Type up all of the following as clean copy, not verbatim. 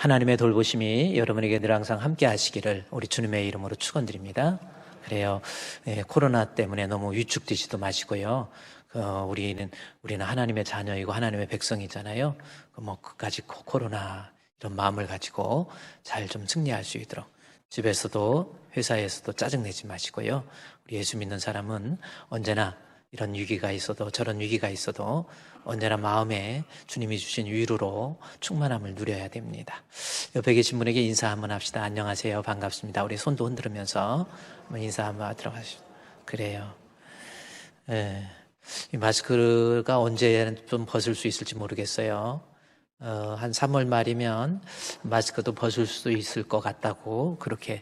하나님의 돌보심이 여러분에게 늘 항상 함께 하시기를 우리 주님의 이름으로 축원드립니다. 그래요. 코로나 때문에 너무 위축되지도 마시고요. 우리는 하나님의 자녀이고 하나님의 백성이잖아요. 그까지 코로나 이런 마음을 가지고 잘 좀 승리할 수 있도록 집에서도 회사에서도 짜증내지 마시고요. 우리 예수 믿는 사람은 언제나 이런 위기가 있어도 저런 위기가 있어도 언제나 마음에 주님이 주신 위로로 충만함을 누려야 됩니다. 옆에 계신 분에게 인사 한번 합시다. 안녕하세요. 반갑습니다. 우리 손도 흔들으면서 한번 인사 한번 들어가시죠. 그래요. 이 마스크가 언제 좀 벗을 수 있을지 모르겠어요. 한 3월 말이면 마스크도 벗을 수 있을 것 같다고 그렇게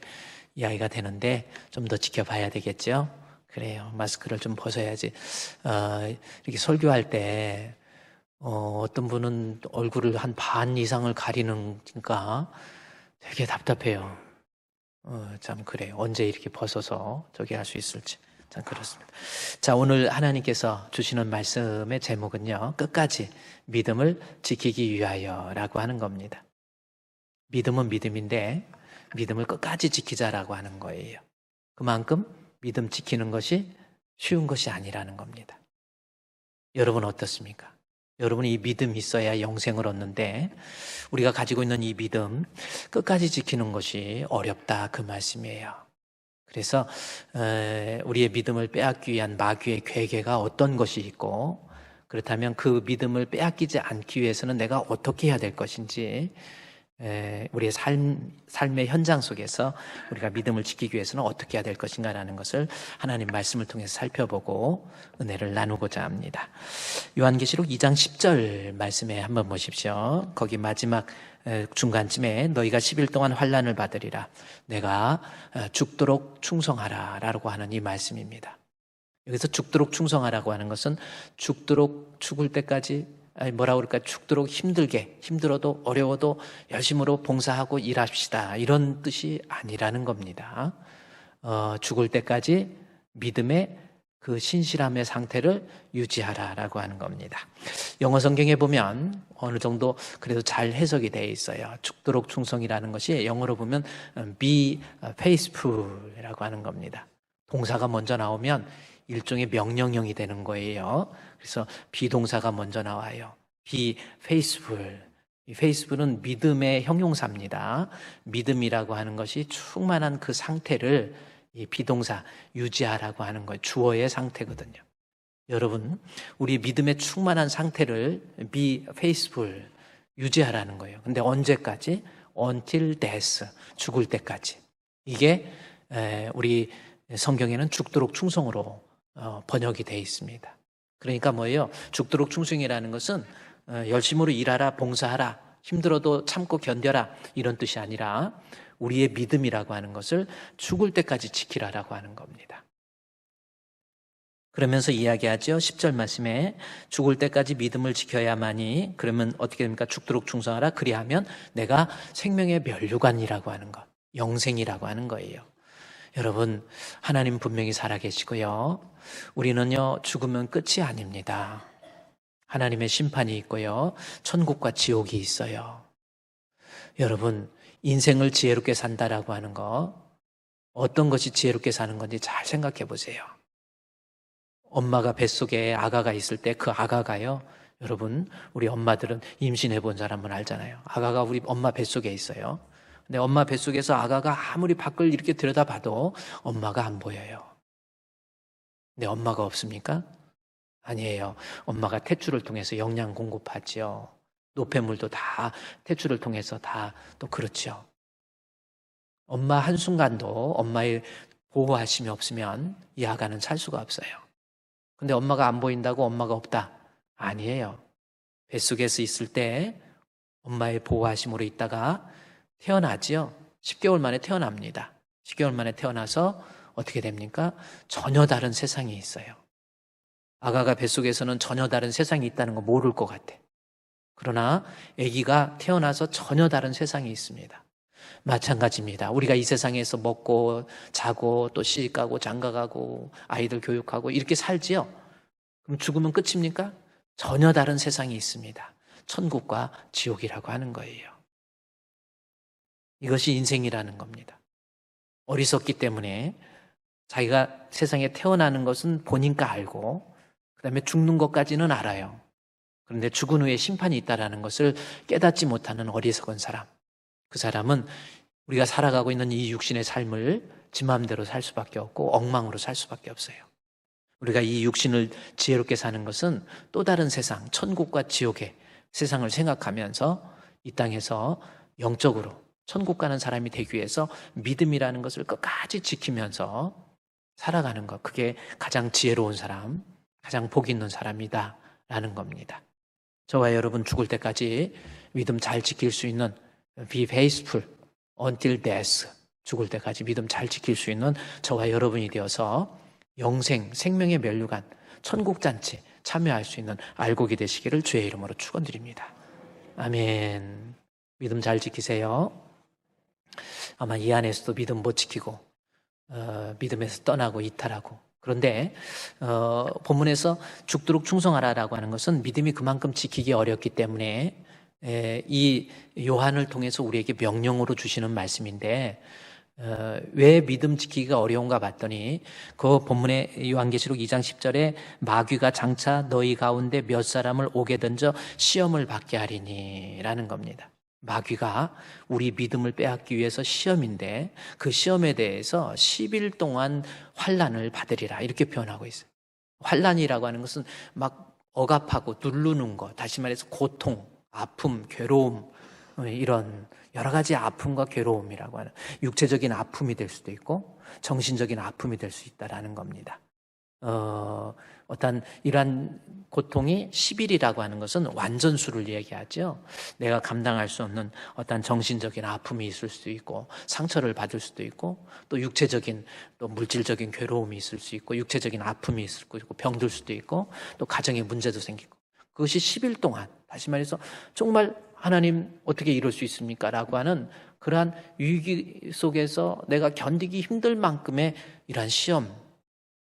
이야기가 되는데 좀 더 지켜봐야 되겠죠. 그래요. 마스크를 좀 벗어야지. 이렇게 설교할 때 어떤 분은 얼굴을 한 반 이상을 가리는니까 되게 답답해요. 참 그래요. 언제 이렇게 벗어서 저기 할 수 있을지. 참 그렇습니다. 자, 오늘 하나님께서 주시는 말씀의 제목은요, 끝까지 믿음을 지키기 위하여라고 하는 겁니다. 믿음은 믿음인데 믿음을 끝까지 지키자라고 하는 거예요. 그만큼 믿음 지키는 것이 쉬운 것이 아니라는 겁니다. 여러분 어떻습니까? 여러분이 이 믿음이 있어야 영생을 얻는데 우리가 가지고 있는 이 믿음 끝까지 지키는 것이 어렵다 그 말씀이에요. 그래서 우리의 믿음을 빼앗기 위한 마귀의 괴계가 어떤 것이 있고 그렇다면 그 믿음을 빼앗기지 않기 위해서는 내가 어떻게 해야 될 것인지 우리의 삶의 현장 속에서 우리가 믿음을 지키기 위해서는 어떻게 해야 될 것인가라는 것을 하나님 말씀을 통해서 살펴보고 은혜를 나누고자 합니다. 요한계시록 2장 10절 말씀에 한번 보십시오. 거기 마지막 중간쯤에 너희가 10일 동안 환난을 받으리라. 내가 죽도록 충성하라 라고 하는 이 말씀입니다. 여기서 죽도록 충성하라고 하는 것은 죽도록 죽을 때까지 죽도록 힘들어도 어려워도 열심으로 봉사하고 일합시다 이런 뜻이 아니라는 겁니다. 죽을 때까지 믿음의 그 신실함의 상태를 유지하라라고 하는 겁니다. 영어 성경에 보면 어느 정도 그래도 잘 해석이 되어 있어요. 죽도록 충성이라는 것이 영어로 보면 be faithful이라고 하는 겁니다. 동사가 먼저 나오면 일종의 명령형이 되는 거예요. 그래서 비동사가 먼저 나와요. be faithful. 이 faithful은 믿음의 형용사입니다. 믿음이라고 하는 것이 충만한 그 상태를 이 비동사 유지하라고 하는 거예요. 주어의 상태거든요. 여러분, 우리 믿음의 충만한 상태를 be faithful 유지하라는 거예요. 근데 언제까지? Until death. 죽을 때까지. 이게 우리 성경에는 죽도록 충성으로 번역이 되어 있습니다. 그러니까 뭐예요? 죽도록 충성이라는 것은 열심으로 일하라, 봉사하라, 힘들어도 참고 견뎌라 이런 뜻이 아니라 우리의 믿음이라고 하는 것을 죽을 때까지 지키라라고 하는 겁니다. 그러면서 이야기하죠. 10절 말씀에 죽을 때까지 믿음을 지켜야만이 그러면 어떻게 됩니까? 죽도록 충성하라. 그리하면 내가 생명의 면류관이라고 하는 것, 영생이라고 하는 거예요. 여러분, 하나님 분명히 살아계시고요. 우리는요, 죽으면 끝이 아닙니다. 하나님의 심판이 있고요. 천국과 지옥이 있어요. 여러분, 인생을 지혜롭게 산다라고 하는 거, 어떤 것이 지혜롭게 사는 건지 잘 생각해 보세요. 엄마가 뱃속에 아가가 있을 때 그 아가가요, 여러분, 우리 엄마들은 임신해 본 사람은 알잖아요. 아가가 우리 엄마 뱃속에 있어요. 근데 엄마 뱃속에서 아가가 아무리 밖을 이렇게 들여다봐도 엄마가 안 보여요. 근데 엄마가 없습니까? 아니에요. 엄마가 탯줄을 통해서 영양 공급하지요. 노폐물도 다 탯줄을 통해서 다 또 그렇죠. 엄마 한순간도 엄마의 보호하심이 없으면 이 아가는 살 수가 없어요. 근데 엄마가 안 보인다고 엄마가 없다? 아니에요. 뱃속에서 있을 때 엄마의 보호하심으로 있다가 태어나지요. 10개월 만에 태어납니다. 10개월 만에 태어나서 어떻게 됩니까? 전혀 다른 세상이 있어요. 아가가 뱃속에서는 전혀 다른 세상이 있다는 거 모를 것 같아. 그러나 아기가 태어나서 전혀 다른 세상이 있습니다. 마찬가지입니다. 우리가 이 세상에서 먹고 자고 또 시집가고 장가가고 아이들 교육하고 이렇게 살지요. 그럼 죽으면 끝입니까? 전혀 다른 세상이 있습니다. 천국과 지옥이라고 하는 거예요. 이것이 인생이라는 겁니다. 어리석기 때문에 자기가 세상에 태어나는 것은 본인과 알고 그다음에 죽는 것까지는 알아요. 그런데 죽은 후에 심판이 있다는 것을 깨닫지 못하는 어리석은 사람. 그 사람은 우리가 살아가고 있는 이 육신의 삶을 지 마음대로 살 수밖에 없고 엉망으로 살 수밖에 없어요. 우리가 이 육신을 지혜롭게 사는 것은 또 다른 세상, 천국과 지옥의 세상을 생각하면서 이 땅에서 영적으로 천국 가는 사람이 되기 위해서 믿음이라는 것을 끝까지 지키면서 살아가는 것, 그게 가장 지혜로운 사람, 가장 복 있는 사람이다 라는 겁니다. 저와 여러분 죽을 때까지 믿음 잘 지킬 수 있는 Be faithful until death, 죽을 때까지 믿음 잘 지킬 수 있는 저와 여러분이 되어서 영생, 생명의 면류관, 천국잔치 참여할 수 있는 알곡이 되시기를 주의 이름으로 축원드립니다. 아멘. 믿음 잘 지키세요. 아마 이 안에서도 믿음 못 지키고 믿음에서 떠나고 이탈하고, 그런데 본문에서 죽도록 충성하라라고 하는 것은 믿음이 그만큼 지키기 어렵기 때문에 이 요한을 통해서 우리에게 명령으로 주시는 말씀인데, 왜 믿음 지키기가 어려운가 봤더니 그 본문의 요한계시록 2장 10절에 마귀가 장차 너희 가운데 몇 사람을 오게 던져 시험을 받게 하리니 라는 겁니다. 마귀가 우리 믿음을 빼앗기 위해서 시험인데 그 시험에 대해서 10일 동안 환난을 받으리라 이렇게 표현하고 있어요. 환난이라고 하는 것은 막 억압하고 누르는 것, 다시 말해서 고통, 아픔, 괴로움, 이런 여러 가지 아픔과 괴로움이라고 하는 육체적인 아픔이 될 수도 있고 정신적인 아픔이 될 수 있다라는 겁니다. 어떤 이러한 고통이 10일이라고 하는 것은 완전수를 얘기하죠. 내가 감당할 수 없는 어떤 정신적인 아픔이 있을 수도 있고 상처를 받을 수도 있고 또 육체적인 또 물질적인 괴로움이 있을 수 있고 육체적인 아픔이 있을 수 있고 병들 수도 있고 또 가정에 문제도 생기고, 그것이 10일 동안, 다시 말해서 정말 하나님 어떻게 이럴 수 있습니까? 라고 하는 그러한 위기 속에서 내가 견디기 힘들 만큼의 이러한 시험이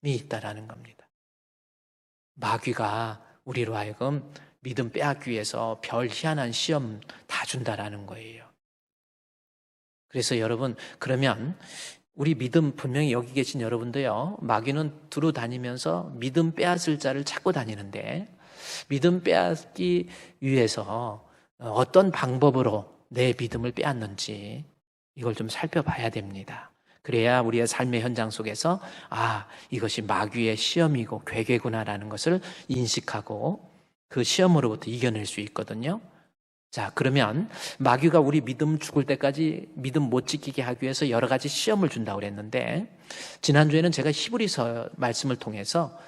있다라는 겁니다. 마귀가 우리로 하여금 믿음 빼앗기 위해서 별 희한한 시험 다 준다라는 거예요. 그래서 여러분, 그러면 우리 믿음, 분명히 여기 계신 여러분도요, 마귀는 두루 다니면서 믿음 빼앗을 자를 찾고 다니는데 믿음 빼앗기 위해서 어떤 방법으로 내 믿음을 빼앗는지 이걸 좀 살펴봐야 됩니다. 그래야 우리의 삶의 현장 속에서 이것이 마귀의 시험이고 괴계구나라는 것을 인식하고 그 시험으로부터 이겨낼 수 있거든요. 자, 그러면 마귀가 우리 믿음 죽을 때까지 믿음 못 지키게 하기 위해서 여러 가지 시험을 준다고 그랬는데, 지난주에는 제가 히브리서 말씀을 통해서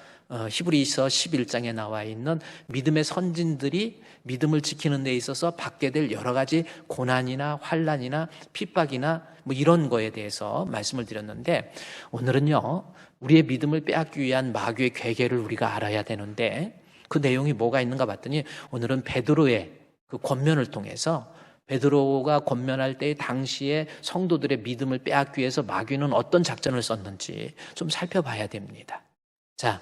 히브리서 11장에 나와 있는 믿음의 선진들이 믿음을 지키는 데 있어서 받게 될 여러 가지 고난이나 환난이나 핍박이나 뭐 이런 거에 대해서 말씀을 드렸는데, 오늘은요 우리의 믿음을 빼앗기 위한 마귀의 괴계를 우리가 알아야 되는데 그 내용이 뭐가 있는가 봤더니 오늘은 베드로의 그 권면을 통해서 베드로가 권면할 때 당시에 성도들의 믿음을 빼앗기 위해서 마귀는 어떤 작전을 썼는지 좀 살펴봐야 됩니다. 자,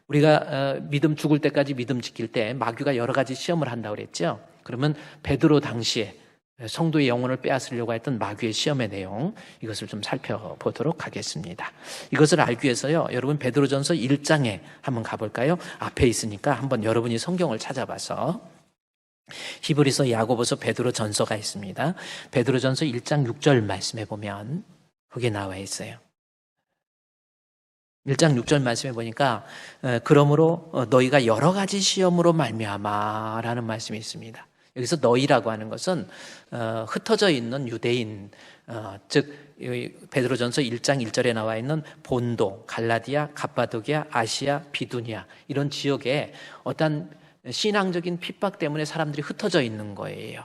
우리가 믿음 죽을 때까지 믿음 지킬 때 마귀가 여러 가지 시험을 한다고 그랬죠. 그러면 베드로 당시에 성도의 영혼을 빼앗으려고 했던 마귀의 시험의 내용, 이것을 좀 살펴보도록 하겠습니다. 이것을 알기 위해서요, 여러분 베드로전서 1장에 한번 가볼까요? 앞에 있으니까 한번 여러분이 성경을 찾아봐서, 히브리서, 야고보서, 베드로전서가 있습니다. 베드로전서 1장 6절 말씀해 보면 거기에 나와 있어요. 1장 6절 말씀해 보니까 그러므로 너희가 여러 가지 시험으로 말미암아 라는 말씀이 있습니다. 여기서 너희라고 하는 것은 흩어져 있는 유대인, 즉 베드로전서 1장 1절에 나와 있는 본도, 갈라디아, 갑바도기아, 아시아, 비두니아 이런 지역에 어떤 신앙적인 핍박 때문에 사람들이 흩어져 있는 거예요.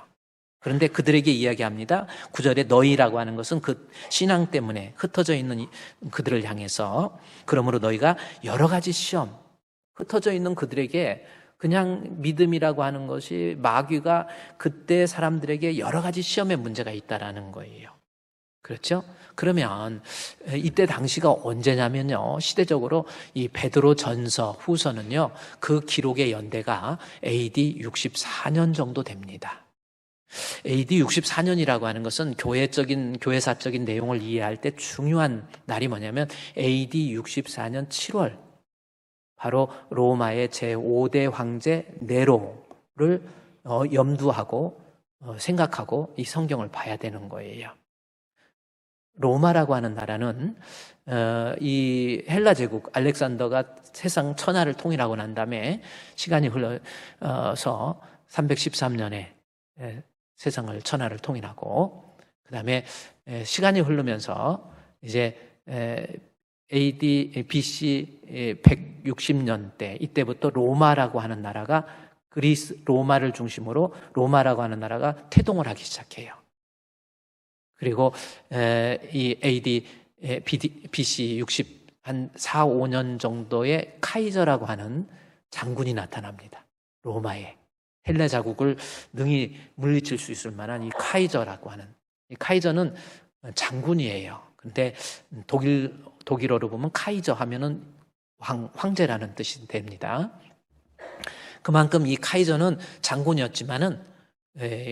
그런데 그들에게 이야기합니다. 9절에 너희라고 하는 것은 그 신앙 때문에 흩어져 있는 그들을 향해서, 그러므로 너희가 여러 가지 시험, 흩어져 있는 그들에게 그냥 믿음이라고 하는 것이 마귀가 그때 사람들에게 여러 가지 시험의 문제가 있다라는 거예요. 그렇죠? 그러면 이때 당시가 언제냐면요, 시대적으로 이 베드로 전서 후서는요, 그 기록의 연대가 AD 64년 정도 됩니다. AD 64년이라고 하는 것은 교회사적인 내용을 이해할 때 중요한 날이 뭐냐면 AD 64년 7월, 바로 로마의 제5대 황제 네로를 염두하고 생각하고 이 성경을 봐야 되는 거예요. 로마라고 하는 나라는 이 헬라 제국 알렉산더가 세상 천하를 통일하고 난 다음에 시간이 흘러서 313년에 세상을 천하를 통일하고, 그 다음에 시간이 흐르면서 이제 AD BC 160년대 이때부터 로마라고 하는 나라가 로마를 중심으로 로마라고 하는 나라가 태동을 하기 시작해요. 그리고 이 AD BC 한 4, 5년 정도의 카이저라고 하는 장군이 나타납니다. 로마에 헬라 자국을 능히 물리칠 수 있을 만한 이 카이저라고 하는, 이 카이저는 장군이에요. 근데 독일어로 보면 카이저 하면은 황제라는 뜻이 됩니다. 그만큼 이 카이저는 장군이었지만은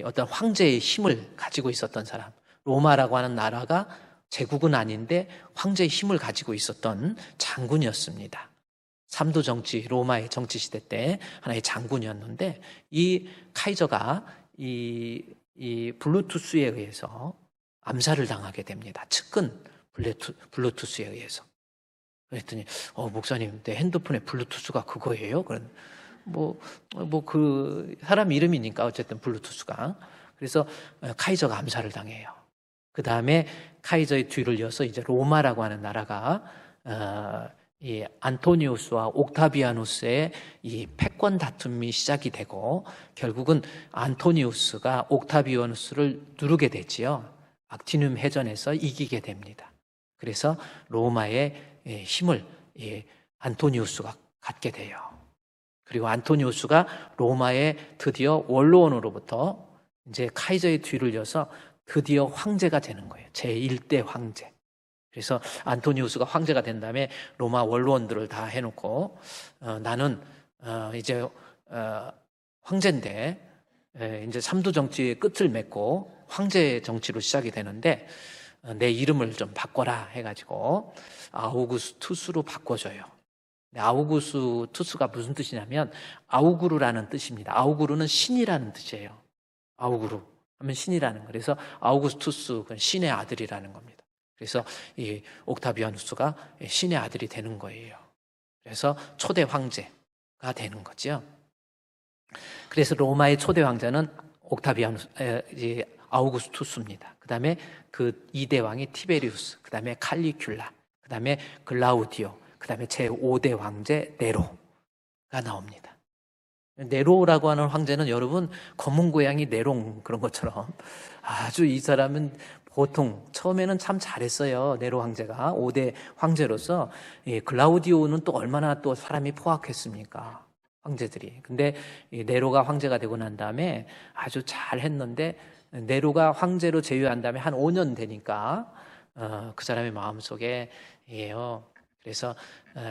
어떤 황제의 힘을 가지고 있었던 사람, 로마라고 하는 나라가 제국은 아닌데 황제의 힘을 가지고 있었던 장군이었습니다. 삼도 정치, 로마의 정치 시대 때 하나의 장군이었는데, 이 카이저가 이 블루투스에 의해서 암살을 당하게 됩니다. 측근 블루투스에 의해서. 그랬더니 목사님, 내 핸드폰에 블루투스가 그거예요? 그런 그 사람 이름이니까 어쨌든 블루투스가. 그래서 카이저가 암살을 당해요. 그 다음에 카이저의 뒤를 이어서 이제 로마라고 하는 나라가 이 안토니우스와 옥타비아누스의 이 패권 다툼이 시작이 되고, 결국은 안토니우스가 옥타비아누스를 누르게 되지요. 악티늄 해전에서 이기게 됩니다. 그래서 로마의 힘을 안토니우스가 갖게 돼요. 그리고 안토니우스가 로마의 드디어 원로원으로부터 이제 카이저의 뒤를 이어서 드디어 황제가 되는 거예요. 제1대 황제. 그래서 안토니우스가 황제가 된 다음에 로마 원로원들을 다 해놓고 나는 이제 황제인데 이제 삼두 정치의 끝을 맺고 황제 정치로 시작이 되는데 내 이름을 좀 바꿔라 해가지고 아우구스투스로 바꿔줘요. 아우구스투스가 무슨 뜻이냐면 아우구르라는 뜻입니다. 아우구르는 신이라는 뜻이에요. 아우구르 하면 신이라는 거. 그래서 아우구스투스, 신의 아들이라는 겁니다. 그래서 이 옥타비아누스가 신의 아들이 되는 거예요. 그래서 초대 황제가 되는 거죠. 그래서 로마의 초대 황제는 아우구스투스입니다. 그 다음에 그 2대 왕이 티베리우스, 그 다음에 칼리큘라, 그 다음에 글라우디오, 그 다음에 제5대 황제 네로가 나옵니다. 네로라고 하는 황제는 여러분 검은 고양이 네롱 그런 것처럼 아주 이 사람은 보통 처음에는 참 잘했어요. 네로 황제가 5대 황제로서. 글라우디오는 또 얼마나 또 사람이 포악했습니까? 황제들이. 근데 네로가 황제가 되고 난 다음에 아주 잘했는데, 네로가 황제로 제위한 다음에 한 5년 되니까 그 사람의 마음속에 그래서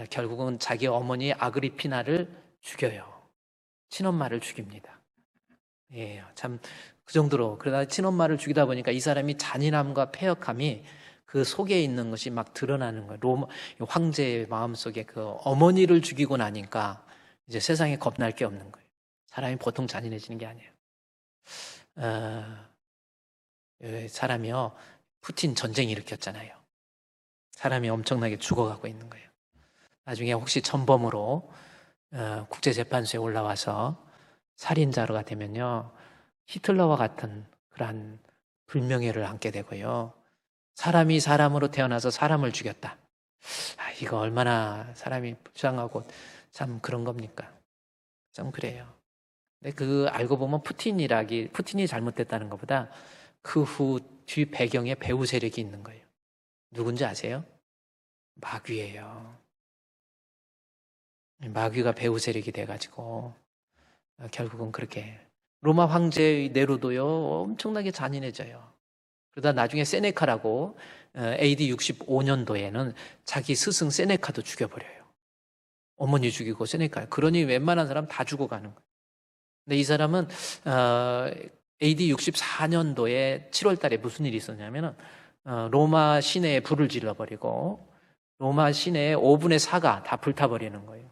결국은 자기 어머니 아그리피나를 죽여요. 친엄마를 죽입니다. 참 그 정도로. 그러다 친엄마를 죽이다 보니까 이 사람이 잔인함과 패역함이 그 속에 있는 것이 막 드러나는 거예요. 로마 황제의 마음속에 그 어머니를 죽이고 나니까 이제 세상에 겁날 게 없는 거예요. 사람이 보통 잔인해지는 게 아니에요. 사람이요, 푸틴 전쟁 일으켰잖아요. 사람이 엄청나게 죽어가고 있는 거예요. 나중에 혹시 전범으로 국제재판소에 올라와서 살인자가 되면요, 히틀러와 같은 그러한 불명예를 안게 되고요. 사람이 사람으로 태어나서 사람을 죽였다. 이거 얼마나 사람이 불쌍하고 참 그런 겁니까? 참 그래요. 근데 그 알고 보면 푸틴이 잘못됐다는 것보다 그 후 뒤 배경에 배후 세력이 있는 거예요. 누군지 아세요? 마귀예요. 마귀가 배후 세력이 돼가지고 결국은 그렇게 로마 황제의 네로도요 엄청나게 잔인해져요. 그러다 나중에 세네카라고 AD 65년도에는 자기 스승 세네카도 죽여버려요. 어머니 죽이고 세네카. 그러니 웬만한 사람 다 죽어가는 거예요. 근데 이 사람은 AD 64년도에 7월 달에 무슨 일이 있었냐면은 로마 시내에 불을 질러버리고 로마 시내에 5분의 4가 다 불타버리는 거예요.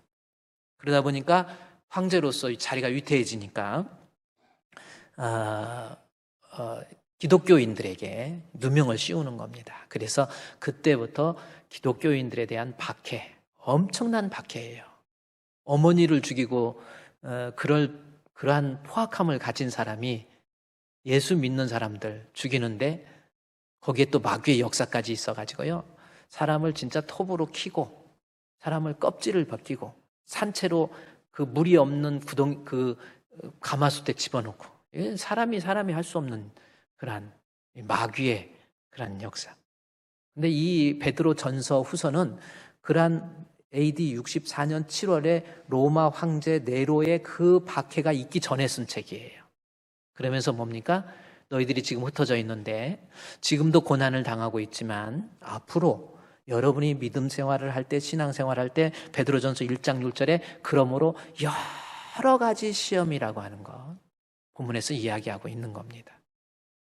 그러다 보니까 황제로서 자리가 위태해지니까 기독교인들에게 누명을 씌우는 겁니다. 그래서 그때부터 기독교인들에 대한 박해, 엄청난 박해예요. 어머니를 죽이고 그러한 포악함을 가진 사람이 예수 믿는 사람들 죽이는데 거기에 또 마귀의 역사까지 있어가지고요. 사람을 진짜 톱으로 키고 사람을 껍질을 벗기고 산채로 그 물이 없는 그 가마솥에 집어넣고 사람이 할 수 없는 그러한 마귀의 그러한 역사. 근데 이 베드로 전서 후서는 그러한 AD 64년 7월에 로마 황제 네로의 그 박해가 있기 전에 쓴 책이에요. 그러면서 뭡니까? 너희들이 지금 흩어져 있는데 지금도 고난을 당하고 있지만 앞으로 여러분이 믿음 생활을 할 때, 신앙 생활을 할 때 베드로전서 1장 6절에 그러므로 여러 가지 시험이라고 하는 것 본문에서 이야기하고 있는 겁니다.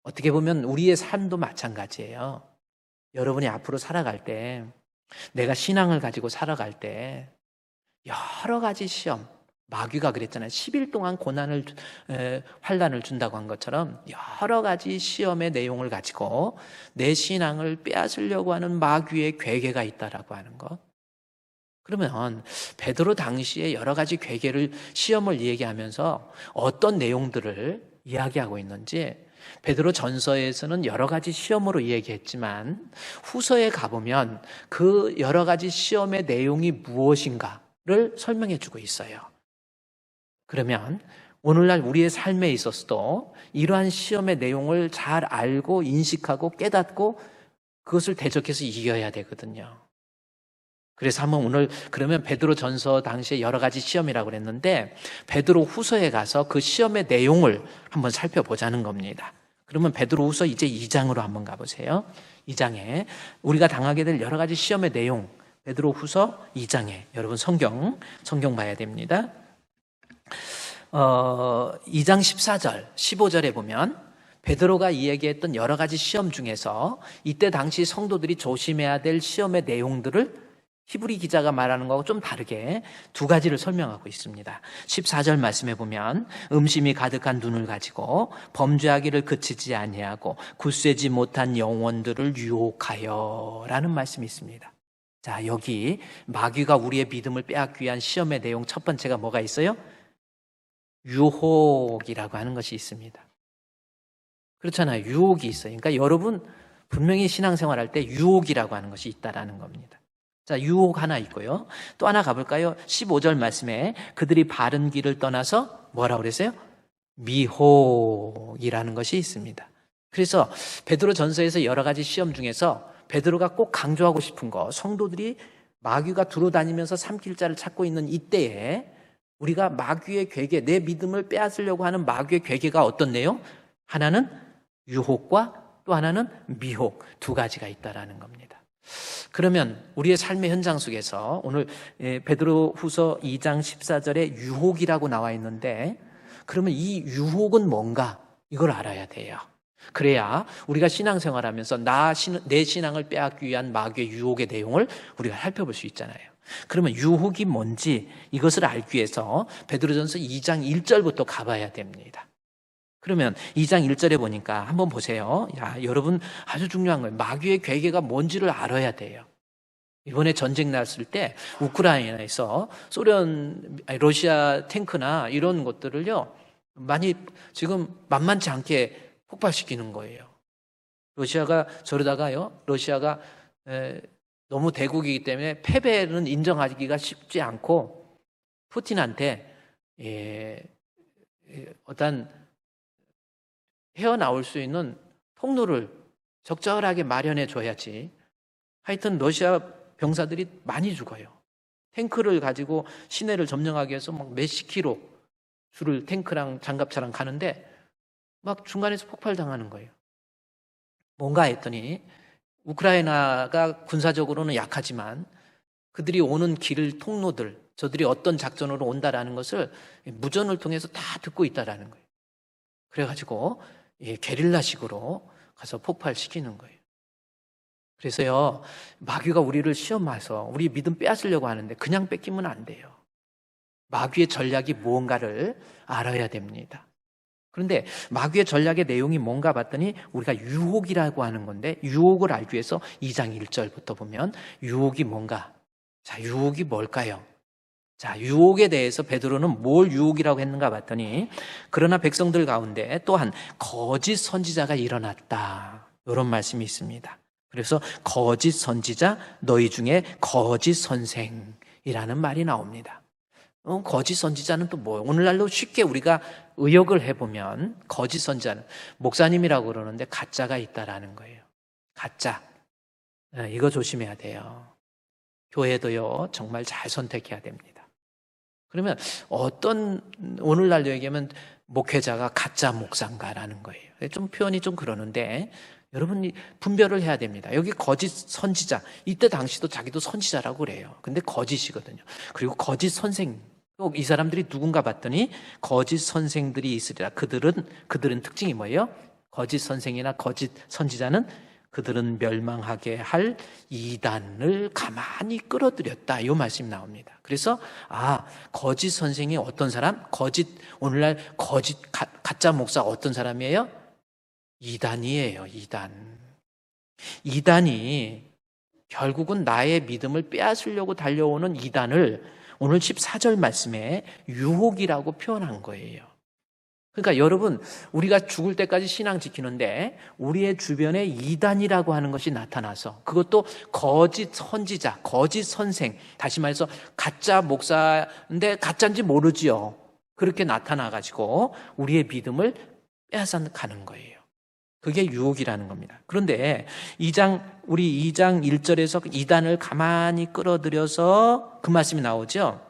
어떻게 보면 우리의 삶도 마찬가지예요. 여러분이 앞으로 살아갈 때, 내가 신앙을 가지고 살아갈 때 여러 가지 시험, 마귀가 그랬잖아요. 10일 동안 환난을 준다고 한 것처럼 여러 가지 시험의 내용을 가지고 내 신앙을 빼앗으려고 하는 마귀의 괴계가 있다라고 하는 것. 그러면 베드로 당시에 여러 가지 괴계를, 시험을 얘기하면서 어떤 내용들을 이야기하고 있는지 베드로 전서에서는 여러 가지 시험으로 이야기했지만 후서에 가보면 그 여러 가지 시험의 내용이 무엇인가를 설명해 주고 있어요. 그러면 오늘날 우리의 삶에 있어서도 이러한 시험의 내용을 잘 알고 인식하고 깨닫고 그것을 대적해서 이겨야 되거든요. 그래서 한번 오늘 그러면 베드로 전서 당시에 여러 가지 시험이라고 그랬는데 베드로 후서에 가서 그 시험의 내용을 한번 살펴보자는 겁니다. 그러면 베드로 후서 이제 2장으로 한번 가보세요. 2장에 우리가 당하게 될 여러 가지 시험의 내용, 베드로 후서 2장에 여러분 성경 봐야 됩니다. 2장 14절, 15절에 보면 베드로가 이야기했던 여러 가지 시험 중에서 이때 당시 성도들이 조심해야 될 시험의 내용들을 히브리 기자가 말하는 거하고 좀 다르게 두 가지를 설명하고 있습니다. 14절 말씀해 보면 음심이 가득한 눈을 가지고 범죄하기를 그치지 아니하고 굳세지 못한 영혼들을 유혹하여 라는 말씀이 있습니다. 자, 여기 마귀가 우리의 믿음을 빼앗기 위한 시험의 내용 첫 번째가 뭐가 있어요? 유혹이라고 하는 것이 있습니다. 그렇잖아요. 유혹이 있어요. 그러니까 여러분 분명히 신앙생활할 때 유혹이라고 하는 것이 있다라는 겁니다. 자, 유혹 하나 있고요. 또 하나 가볼까요? 15절 말씀에 그들이 바른 길을 떠나서 뭐라고 그랬어요? 미혹이라는 것이 있습니다. 그래서 베드로 전서에서 여러 가지 시험 중에서 베드로가 꼭 강조하고 싶은 거, 성도들이 마귀가 두루다니면서 삼킬자를 찾고 있는 이때에 우리가 마귀의 괴계, 내 믿음을 빼앗으려고 하는 마귀의 괴계가 어떤 내용? 하나는 유혹과 또 하나는 미혹, 두 가지가 있다라는 겁니다. 그러면 우리의 삶의 현장 속에서 오늘 베드로 후서 2장 14절에 유혹이라고 나와 있는데 그러면 이 유혹은 뭔가 이걸 알아야 돼요. 그래야 우리가 신앙생활하면서 내 신앙을 빼앗기 위한 마귀의 유혹의 내용을 우리가 살펴볼 수 있잖아요. 그러면 유혹이 뭔지 이것을 알기 위해서 베드로전서 2장 1절부터 가봐야 됩니다. 그러면 2장 1절에 보니까 한번 보세요. 야, 여러분 아주 중요한 거예요. 마귀의 괴계가 뭔지를 알아야 돼요. 이번에 전쟁 났을 때 우크라이나에서 러시아 탱크나 이런 것들을요 많이 지금 만만치 않게 폭발시키는 거예요. 러시아가 저러다가요, 러시아가 너무 대국이기 때문에 패배는 인정하기가 쉽지 않고 푸틴한테 어떤 헤어나올 수 있는 통로를 적절하게 마련해 줘야지. 하여튼 러시아 병사들이 많이 죽어요. 탱크를 가지고 시내를 점령하기 위해서 막 몇십 킬로 줄을 탱크랑 장갑차랑 가는데 막 중간에서 폭발당하는 거예요. 뭔가 했더니 우크라이나가 군사적으로는 약하지만 그들이 오는 길 통로들, 저들이 어떤 작전으로 온다라는 것을 무전을 통해서 다 듣고 있다라는 거예요. 그래가지고 게릴라식으로 가서 폭발시키는 거예요. 그래서요, 마귀가 우리를 시험해서 우리 믿음 빼앗으려고 하는데 그냥 뺏기면 안 돼요. 마귀의 전략이 무언가를 알아야 됩니다. 그런데 마귀의 전략의 내용이 뭔가 봤더니 우리가 유혹이라고 하는 건데, 유혹을 알기 위해서 2장 1절부터 보면 유혹이 뭔가? 자, 유혹이 뭘까요? 자, 유혹에 대해서 베드로는 뭘 유혹이라고 했는가 봤더니, 그러나 백성들 가운데 또한 거짓 선지자가 일어났다, 이런 말씀이 있습니다. 그래서 거짓 선지자, 너희 중에 거짓 선생이라는 말이 나옵니다. 거짓 선지자는 또 뭐예요? 오늘날로 쉽게 우리가 의역을 해보면 거짓 선지자는 목사님이라고 그러는데 가짜가 있다라는 거예요. 가짜. 이거 조심해야 돼요. 교회도요, 정말 잘 선택해야 됩니다. 그러면 오늘날로 얘기하면 목회자가 가짜 목사인가라는 거예요. 좀 표현이 좀 그러는데 여러분이 분별을 해야 됩니다. 여기 거짓 선지자, 이때 당시도 자기도 선지자라고 그래요. 근데 거짓이거든요. 그리고 거짓 선생, 이 사람들이 누군가 봤더니 거짓 선생들이 있으리라. 그들은 특징이 뭐예요? 거짓 선생이나 거짓 선지자는 그들은 멸망하게 할 이단을 가만히 끌어들였다, 이 말씀이 나옵니다. 그래서 거짓 선생이 어떤 사람? 오늘날 거짓 가짜 목사 어떤 사람이에요? 이단이에요. 이단이 결국은 나의 믿음을 빼앗으려고 달려오는 이단을 오늘 14절 말씀에 유혹이라고 표현한 거예요. 그러니까 여러분, 우리가 죽을 때까지 신앙 지키는데 우리의 주변에 이단이라고 하는 것이 나타나서, 그것도 거짓 선지자, 거짓 선생, 다시 말해서 가짜 목사인데 가짜인지 모르지요. 그렇게 나타나가지고 우리의 믿음을 빼앗아가는 거예요. 그게 유혹이라는 겁니다. 그런데 2장 1절에서 이단을 가만히 끌어들여서 그 말씀이 나오죠.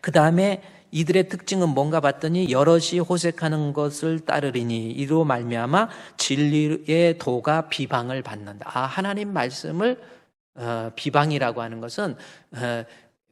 그 다음에 이들의 특징은 뭔가 봤더니 여럿이 호색하는 것을 따르리니 이로 말미암아 진리의 도가 비방을 받는다. 하나님 말씀을 비방이라고 하는 것은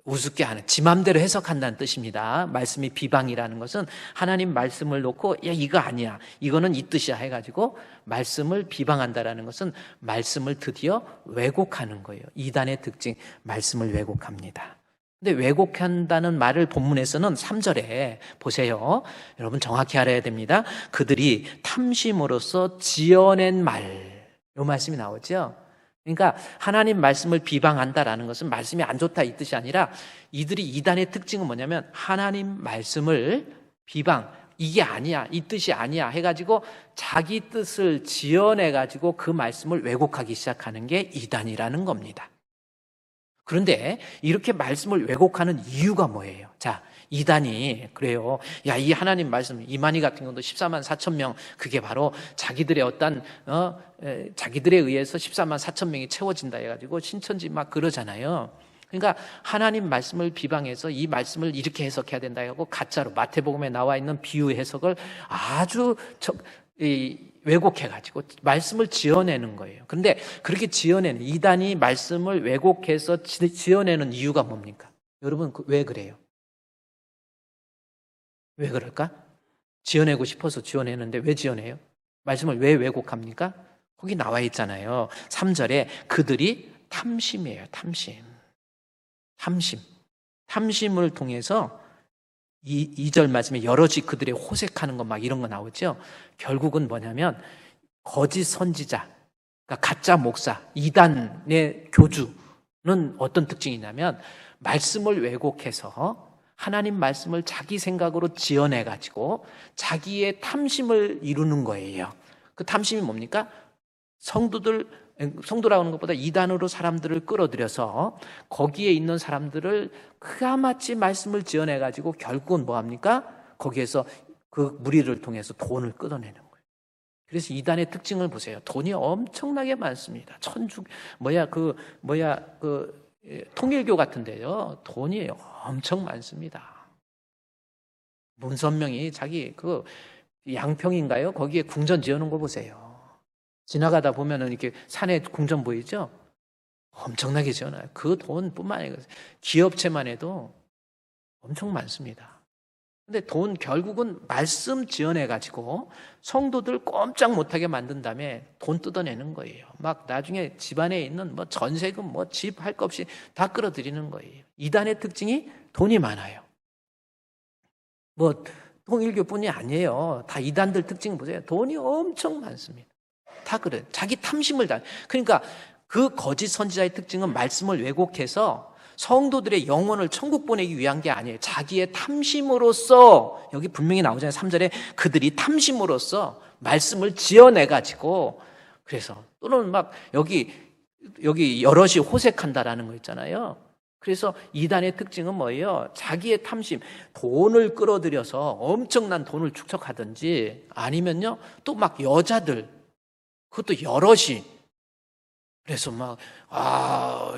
우습게 하는, 지 맘대로 해석한다는 뜻입니다. 말씀이 비방이라는 것은 하나님 말씀을 놓고 이거 아니야, 이거는 이 뜻이야 해가지고 말씀을 비방한다라는 것은 말씀을 드디어 왜곡하는 거예요. 이단의 특징, 말씀을 왜곡합니다. 근데 왜곡한다는 말을 본문에서는 3절에 보세요. 여러분 정확히 알아야 됩니다. 그들이 탐심으로써 지어낸 말, 이 말씀이 나오죠. 그러니까 하나님 말씀을 비방한다라는 것은 말씀이 안 좋다 이 뜻이 아니라, 이들이 이단의 특징은 뭐냐면 하나님 말씀을 비방, 이게 아니야, 이 뜻이 아니야 해가지고 자기 뜻을 지어내가지고 그 말씀을 왜곡하기 시작하는 게 이단이라는 겁니다. 그런데 이렇게 말씀을 왜곡하는 이유가 뭐예요? 자, 이단이 그래요. 이 하나님 말씀, 이만희 같은 경우도 14만 4천 명, 그게 바로 자기들의 자기들에 의해서 14만 4천 명이 채워진다 해가지고 신천지 막 그러잖아요. 그러니까 하나님 말씀을 비방해서 이 말씀을 이렇게 해석해야 된다 하고 가짜로 마태복음에 나와 있는 비유 해석을 아주 왜곡해가지고 말씀을 지어내는 거예요. 그런데 그렇게 지어내는, 이단이 말씀을 왜곡해서 지어내는 이유가 뭡니까? 여러분 왜 그래요? 왜 그럴까? 지어내고 싶어서 지어내는데 왜 지어내요? 말씀을 왜 왜곡합니까? 거기 나와 있잖아요. 3절에 그들이 탐심이에요. 탐심을 통해서 2절 말씀에 여럿이 그들의 호색하는 것 막 이런 거 나오죠. 결국은 뭐냐면 거짓 선지자, 그러니까 가짜 목사, 이단의 교주는 어떤 특징이냐면 말씀을 왜곡해서 하나님 말씀을 자기 생각으로 지어내가지고 자기의 탐심을 이루는 거예요. 그 탐심이 뭡니까? 성도라고 하는 것보다 이단으로 사람들을 끌어들여서 거기에 있는 사람들을 그아마치 말씀을 지어내가지고 결국은 뭐합니까? 거기에서 그 무리를 통해서 돈을 끌어내는 거예요. 그래서 이단의 특징을 보세요. 돈이 엄청나게 많습니다. 통일교 같은데요, 돈이 엄청 많습니다. 문선명이 자기 양평인가요? 거기에 궁전 지어놓은 거 보세요. 지나가다 보면은 이렇게 산에 궁전 보이죠? 엄청나게 지어놔요. 그 돈뿐만 아니라 기업체만 해도 엄청 많습니다. 근데 돈 결국은 말씀 지어내가지고 성도들 꼼짝 못하게 만든 다음에 돈 뜯어내는 거예요. 막 나중에 집안에 있는 뭐 전세금 뭐 집 할 것 없이 다 끌어들이는 거예요. 이단의 특징이 돈이 많아요. 뭐 통일교뿐이 아니에요. 다 이단들 특징 보세요. 돈이 엄청 많습니다. 다 그래요. 자기 탐심을 다. 그러니까 그 거짓 선지자의 특징은 말씀을 왜곡해서 성도들의 영혼을 천국 보내기 위한 게 아니에요. 자기의 탐심으로써, 여기 분명히 나오잖아요. 3절에 그들이 탐심으로써 말씀을 지어내가지고, 그래서 또는 막 여기 여럿이 호색한다라는 거 있잖아요. 그래서 이단의 특징은 뭐예요? 자기의 탐심, 돈을 끌어들여서 엄청난 돈을 축적하든지, 아니면요 또 막 여자들, 그것도 여럿이, 그래서 막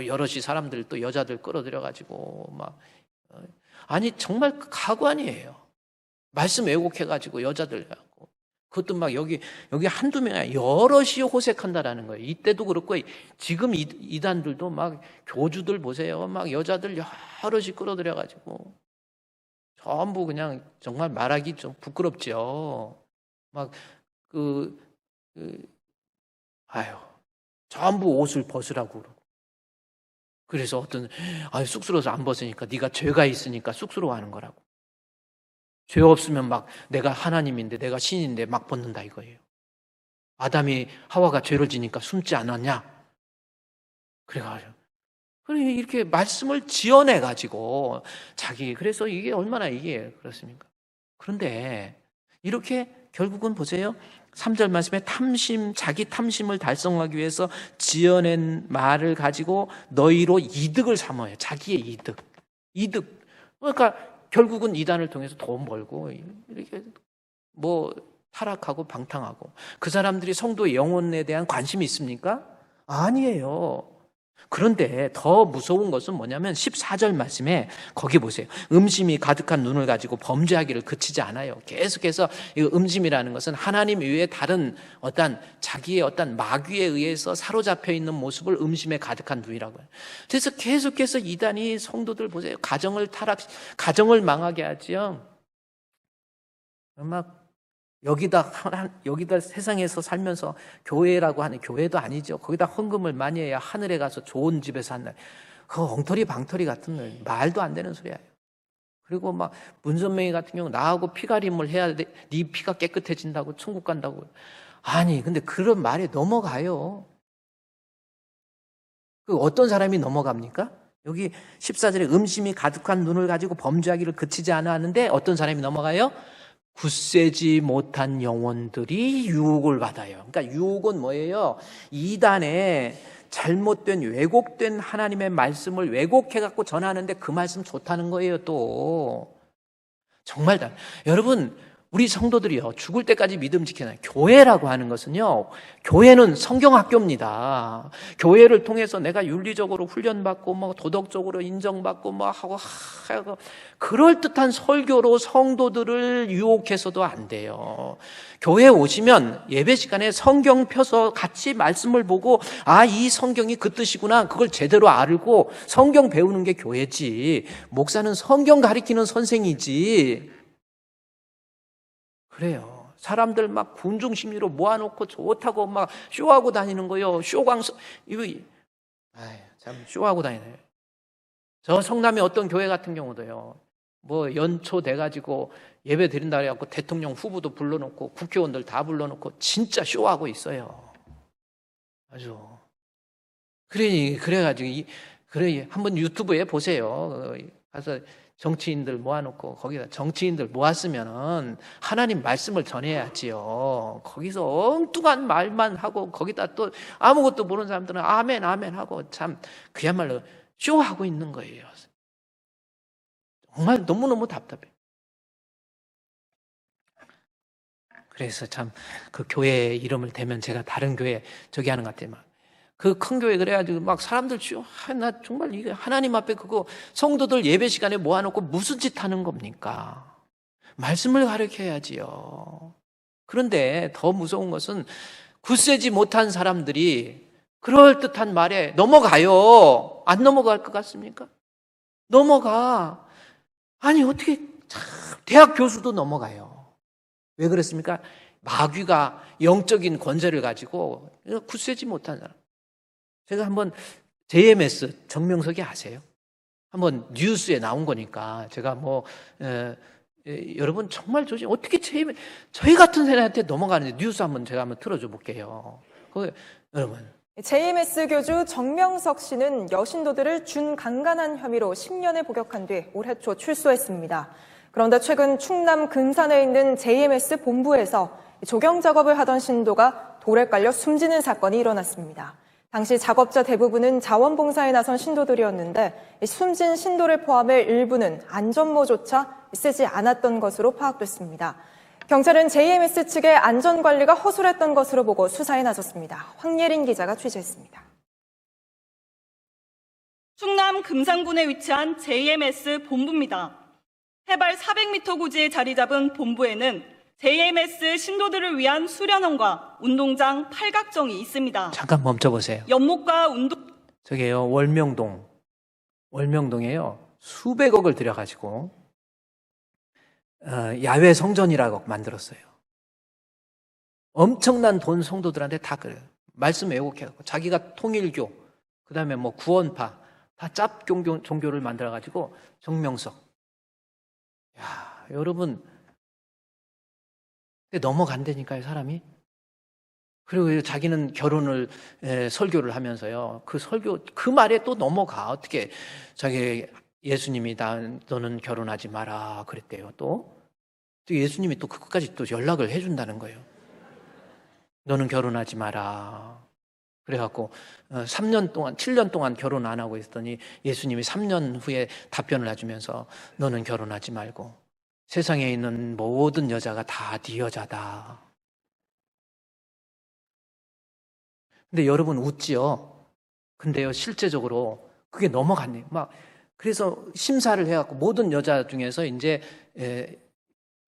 여럿이 사람들 또 여자들 끌어들여가지고 막, 아니 정말 가관이에요. 말씀 왜곡해가지고 여자들 하고, 그것도 막 여기 한두 명이 아니라 여럿이 호색한다라는 거예요. 이때도 그렇고 지금 이단들도 막 교주들 보세요. 막 여자들 여럿이 끌어들여가지고 전부 그냥 정말 말하기 좀 부끄럽죠. 막 전부 옷을 벗으라고 그러고. 그래서 어떤 쑥스러워서 안 벗으니까 네가 죄가 있으니까 쑥스러워하는 거라고. 죄 없으면 막 내가 하나님인데 내가 신인데 막 벗는다 이거예요. 아담이 하와가 죄를 지니까 숨지 않았냐? 그래가지고 이렇게 말씀을 지어내가지고 그래서 이게 얼마나 이게 그렇습니까? 그런데 이렇게 결국은 보세요. 3절 말씀에 자기 탐심을 달성하기 위해서 지어낸 말을 가지고 너희로 이득을 삼아요. 자기의 이득. 그러니까 결국은 이단을 통해서 돈 벌고 이렇게 뭐 타락하고 방탕하고. 그 사람들이 성도의 영혼에 대한 관심이 있습니까? 아니에요. 그런데 더 무서운 것은 뭐냐면 14절 말씀에 거기 보세요. 음심이 가득한 눈을 가지고 범죄하기를 그치지 않아요. 계속해서 이 음심이라는 것은 하나님 외에 다른 자기의 마귀에 의해서 사로잡혀 있는 모습을 음심에 가득한 눈이라고 해요. 그래서 계속해서 이단이 성도들 보세요. 가정을 망하게 하지요. 막 여기다 세상에서 살면서 교회라고 하는, 교회도 아니죠. 거기다 헌금을 많이 해야 하늘에 가서 좋은 집에서 한다. 그거 엉터리 방터리 같은 말도 안 되는 소리예요. 그리고 막 문선명이 같은 경우 나하고 피가림을 해야 돼. 네 피가 깨끗해진다고 천국 간다고. 아니 근데 그런 말에 넘어가요. 그 어떤 사람이 넘어갑니까? 여기 14절에 음심이 가득한 눈을 가지고 범죄하기를 그치지 않았는데 어떤 사람이 넘어가요? 굳세지 못한 영혼들이 유혹을 받아요. 그러니까 유혹은 뭐예요? 이단에 잘못된 왜곡된 하나님의 말씀을 왜곡해갖고 전하는데 그 말씀 좋다는 거예요. 또 정말 여러분, 우리 성도들이요 죽을 때까지 믿음 지켜놔요. 교회라고 하는 것은요, 교회는 성경학교입니다. 교회를 통해서 내가 윤리적으로 훈련받고 뭐 도덕적으로 인정받고 뭐 하고 그럴듯한 설교로 성도들을 유혹해서도 안 돼요. 교회에 오시면 예배 시간에 성경 펴서 같이 말씀을 보고 이 성경이 그 뜻이구나, 그걸 제대로 알고 성경 배우는 게 교회지, 목사는 성경 가리키는 선생이지. 그래요. 사람들 막 군중 심리로 모아놓고 좋다고 막 쇼하고 다니는 거요. 참 쇼하고 다니네요. 저 성남의 어떤 교회 같은 경우도요, 뭐 연초 돼가지고 예배 드린다 그래갖고 대통령 후보도 불러놓고 국회의원들 다 불러놓고 진짜 쇼하고 있어요. 아주. 그래가지고 한번 유튜브에 보세요. 가서 정치인들 모아놓고 거기다 정치인들 모았으면은 하나님 말씀을 전해야지요. 거기서 엉뚱한 말만 하고 거기다 또 아무것도 모르는 사람들은 아멘 아멘 하고 참 그야말로 쇼하고 있는 거예요. 정말 너무너무 답답해. 그래서 참 그 교회 이름을 대면 제가 다른 교회 저기 하는 것 같아요. 그 큰 교회 그래가지고 막 사람들 나 정말 이게 하나님 앞에 그거 성도들 예배 시간에 모아놓고 무슨 짓 하는 겁니까? 말씀을 가르쳐야지요. 그런데 더 무서운 것은 굳세지 못한 사람들이 그럴듯한 말에 넘어가요. 안 넘어갈 것 같습니까? 넘어가. 아니 어떻게 대학 교수도 넘어가요. 왜 그랬습니까? 마귀가 영적인 권세를 가지고 굳세지 못한 사람. 제가 한번 JMS 정명석이 아세요? 한번 뉴스에 나온 거니까 제가 여러분 정말 어떻게 저희 같은 사람한테 넘어가는지 뉴스 제가 한번 틀어줘 볼게요. 여러분. JMS 교주 정명석 씨는 여신도들을 준강간한 혐의로 10년을 복역한 뒤 올해 초 출소했습니다. 그런데 최근 충남 금산에 있는 JMS 본부에서 조경 작업을 하던 신도가 돌에 깔려 숨지는 사건이 일어났습니다. 당시 작업자 대부분은 자원봉사에 나선 신도들이었는데 숨진 신도를 포함해 일부는 안전모조차 쓰지 않았던 것으로 파악됐습니다. 경찰은 JMS 측의 안전관리가 허술했던 것으로 보고 수사에 나섰습니다. 황예린 기자가 취재했습니다. 충남 금산군에 위치한 JMS 본부입니다. 해발 400m 고지에 자리 잡은 본부에는 JMS 신도들을 위한 수련원과 운동장 8각정이 있습니다. 잠깐 멈춰보세요. 연못과 저게요, 월명동에요, 수백억을 들여가지고 야외 성전이라고 만들었어요. 엄청난 돈 성도들한테 다 그래요. 말씀 왜곡해갖고 자기가 통일교, 그 다음에 구원파 다 짭 종교를 만들어가지고 정명석. 야, 여러분. 넘어간다니까요, 사람이. 그리고 자기는 결혼을 설교를 하면서요. 그 말에 또 넘어가. 어떻게 자기 예수님이 너는 결혼하지 마라 그랬대요. 또 예수님이 또 그것까지 또 연락을 해준다는 거예요. 너는 결혼하지 마라. 그래갖고 7년 동안 결혼 안 하고 있었더니 예수님이 3년 후에 답변을 해주면서 너는 결혼하지 말고 세상에 있는 모든 여자가 다 네 여자다. 근데 여러분 웃지요? 근데요, 실제적으로 그게 넘어갔네요. 그래서 심사를 해갖고 모든 여자 중에서 이제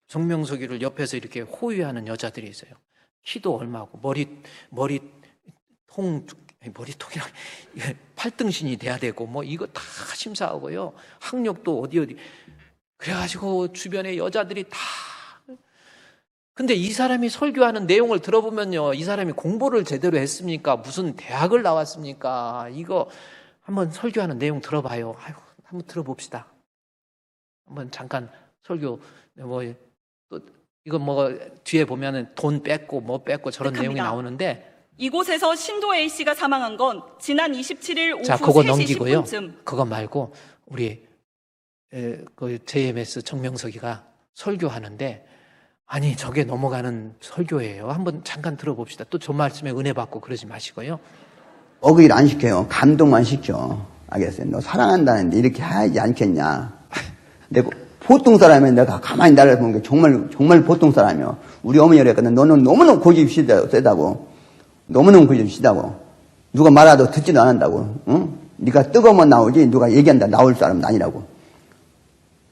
정명석이를 옆에서 이렇게 호위하는 여자들이 있어요. 키도 얼마고, 머리통이랑 팔등신이 돼야 되고, 이거 다 심사하고요. 학력도 어디. 그래가지고 주변에 여자들이 다. 근데 이 사람이 설교하는 내용을 들어보면요, 이 사람이 공부를 제대로 했습니까? 무슨 대학을 나왔습니까? 이거 한번 설교하는 내용 들어봐요. 한번 들어봅시다. 한번 잠깐 설교, 또 이거 뒤에 보면은 돈 뺏고 뺏고 저런 내용이 나오는데, 이곳에서 신도 A씨가 사망한 건 지난 27일 오후 자, 그거 3시 넘기고요. 10분쯤. 그거 말고 우리 그 JMS 정명석이가 설교하는데, 아니 저게 넘어가는 설교예요. 한번 잠깐 들어봅시다. 또 저 말씀에 은혜 받고 그러지 마시고요. 어그일 안 시켜요. 감동만 시켜. 알겠어요? 너 사랑한다는데 이렇게 하지 않겠냐. 내가 보통 사람이면 내가 가만히 나를 보는 게 정말 보통 사람이요. 우리 어머니가 그랬거든. 너는 너무너무 고집이 세다고. 너무너무 고집이 세다고. 누가 말하도 듣지도 않는다고. 응? 네가 뜨거우면 나오지 누가 얘기한다 나올 사람은 아니라고.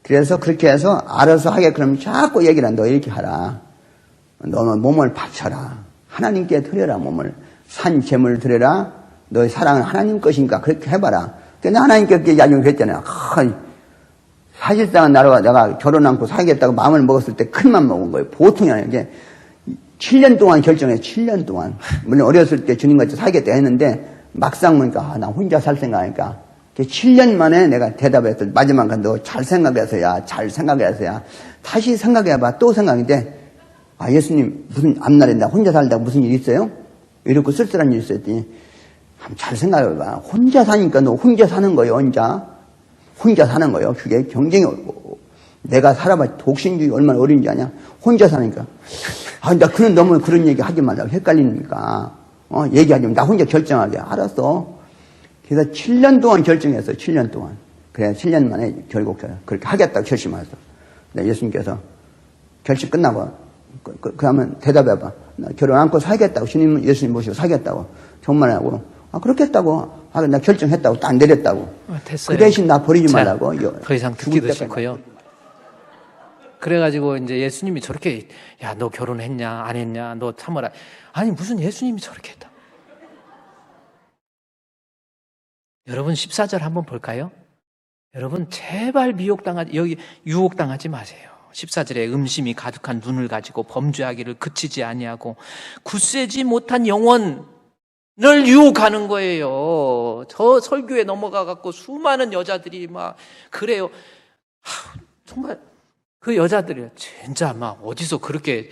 그래서 그렇게 해서 알아서 하게 그러면 자꾸 얘기를 한다. 너 이렇게 하라. 너는 몸을 바쳐라. 하나님께 드려라 몸을. 산 재물 드려라. 너의 사랑은 하나님 것이니까 그렇게 해봐라. 근데 하나님께 그렇게 이야기했잖아요. 사실상은 내가 결혼 않고 살겠다고 마음을 먹었을 때 큰 맘 먹은 거예요. 보통이 아니에요. 이게 7년 동안 결정해. 7년 동안. 물론 어렸을 때 주님같이 살겠다 했는데 막상 보니까 나 혼자 살 생각하니까 7년 만에 내가 대답했어. 마지막에 너 잘 생각해서야 다시 생각해봐. 또 생각인데 예수님 무슨 앞날에 나 혼자 살다 무슨 일 있어요? 이렇게 쓸쓸한 일 있었더니 잘 생각해봐. 혼자 사니까 너 혼자 사는 거예요. 혼자 사는 거예요. 그게 경쟁이 내가 살아봐 독신주의 얼마나 어려운지 아냐? 혼자 사니까 나 너무 그런 얘기 하지 말라고 헷갈리니까 얘기하지 나 혼자 결정하게. 알았어. 그래서 7년 동안 결정했어요. 7년 동안. 그래 7년 만에 결국 그렇게 하겠다고 결심했어. 근데 예수님께서 결심 끝나고 그러면 대답해봐. 나 결혼 안고 살겠다고. 예수님 모시고 살겠다고. 정말 하고 그렇겠다고. 나 결정했다고. 딱 내렸다고. 됐어요. 그 대신 나 버리지 말라고. 더 이상 듣기도 싫고요. 그래가지고 이제 예수님이 저렇게 야, 너 결혼했냐 안 했냐 너 참아라. 아니 무슨 예수님이 저렇게 했다. 여러분 14절 한번 볼까요? 여러분 제발 유혹당하지 마세요. 14절에 음심이 가득한 눈을 가지고 범죄하기를 그치지 아니하고 굳세지 못한 영혼을 유혹하는 거예요. 저 설교에 넘어가 갖고 수많은 여자들이 막 그래요. 정말 그 여자들이 진짜 막 어디서 그렇게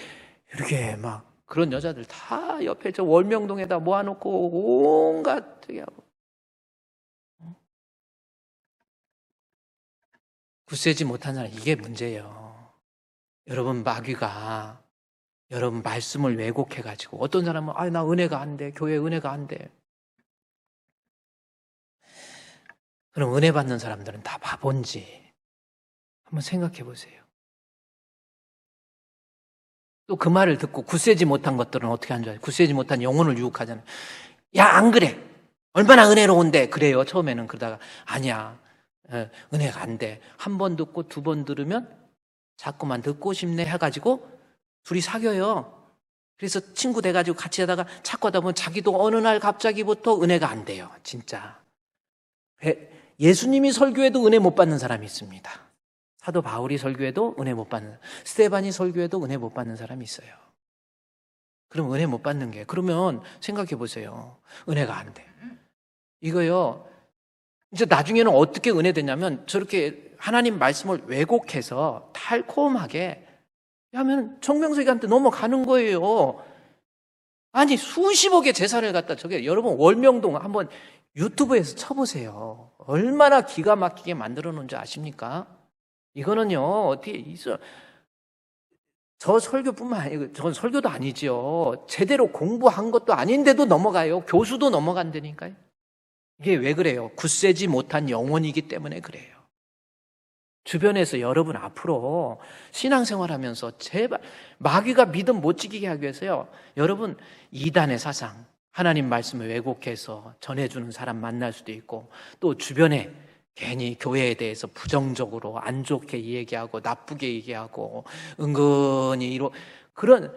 이렇게 막 그런 여자들 다 옆에 저 월명동에다 모아놓고 온갖 되게 하고 굳세지 못한 사람, 이게 문제예요. 여러분, 마귀가 여러분 말씀을 왜곡해가지고 어떤 사람은 나 은혜가 안 돼, 교회 은혜가 안 돼. 그럼 은혜 받는 사람들은 다 바본지 한번 생각해 보세요. 또 그 말을 듣고 굳세지 못한 것들은 어떻게 하는 줄 알아요? 굳세지 못한 영혼을 유혹하잖아요. 야, 안 그래, 얼마나 은혜로운데. 그래요. 처음에는. 그러다가 아니야, 은혜가 안 돼. 한 번 듣고 두 번 들으면 자꾸만 듣고 싶네 해가지고 둘이 사귀어요. 그래서 친구 돼가지고 같이 하다가 자꾸 하다 보면 자기도 어느 날 갑자기부터 은혜가 안 돼요. 진짜. 예수님이 설교해도 은혜 못 받는 사람이 있습니다. 사도 바울이 설교해도 은혜 못 받는, 스데반이 설교해도 은혜 못 받는 사람이 있어요. 그럼 은혜 못 받는 게, 그러면 생각해 보세요. 은혜가 안 돼. 이거요, 이제 나중에는 어떻게 은혜 되냐면 저렇게 하나님 말씀을 왜곡해서 달콤하게 하면 정명석이한테 넘어가는 거예요. 아니, 수십억의 재산을 갖다 저게, 여러분 월명동 한번 유튜브에서 쳐보세요. 얼마나 기가 막히게 만들어 놓은 줄 아십니까? 이거는요, 어떻게 있어. 저 설교뿐만 아니고, 저건 설교도 아니지요. 제대로 공부한 것도 아닌데도 넘어가요. 교수도 넘어간다니까요. 이게 왜 그래요? 굳세지 못한 영혼이기 때문에 그래요. 주변에서 여러분 앞으로 신앙생활하면서 제발 마귀가 믿음 못 지키게 하기 위해서요, 여러분 이단의 사상, 하나님 말씀을 왜곡해서 전해주는 사람 만날 수도 있고, 또 주변에 괜히 교회에 대해서 부정적으로 안 좋게 얘기하고 나쁘게 얘기하고 은근히 그런,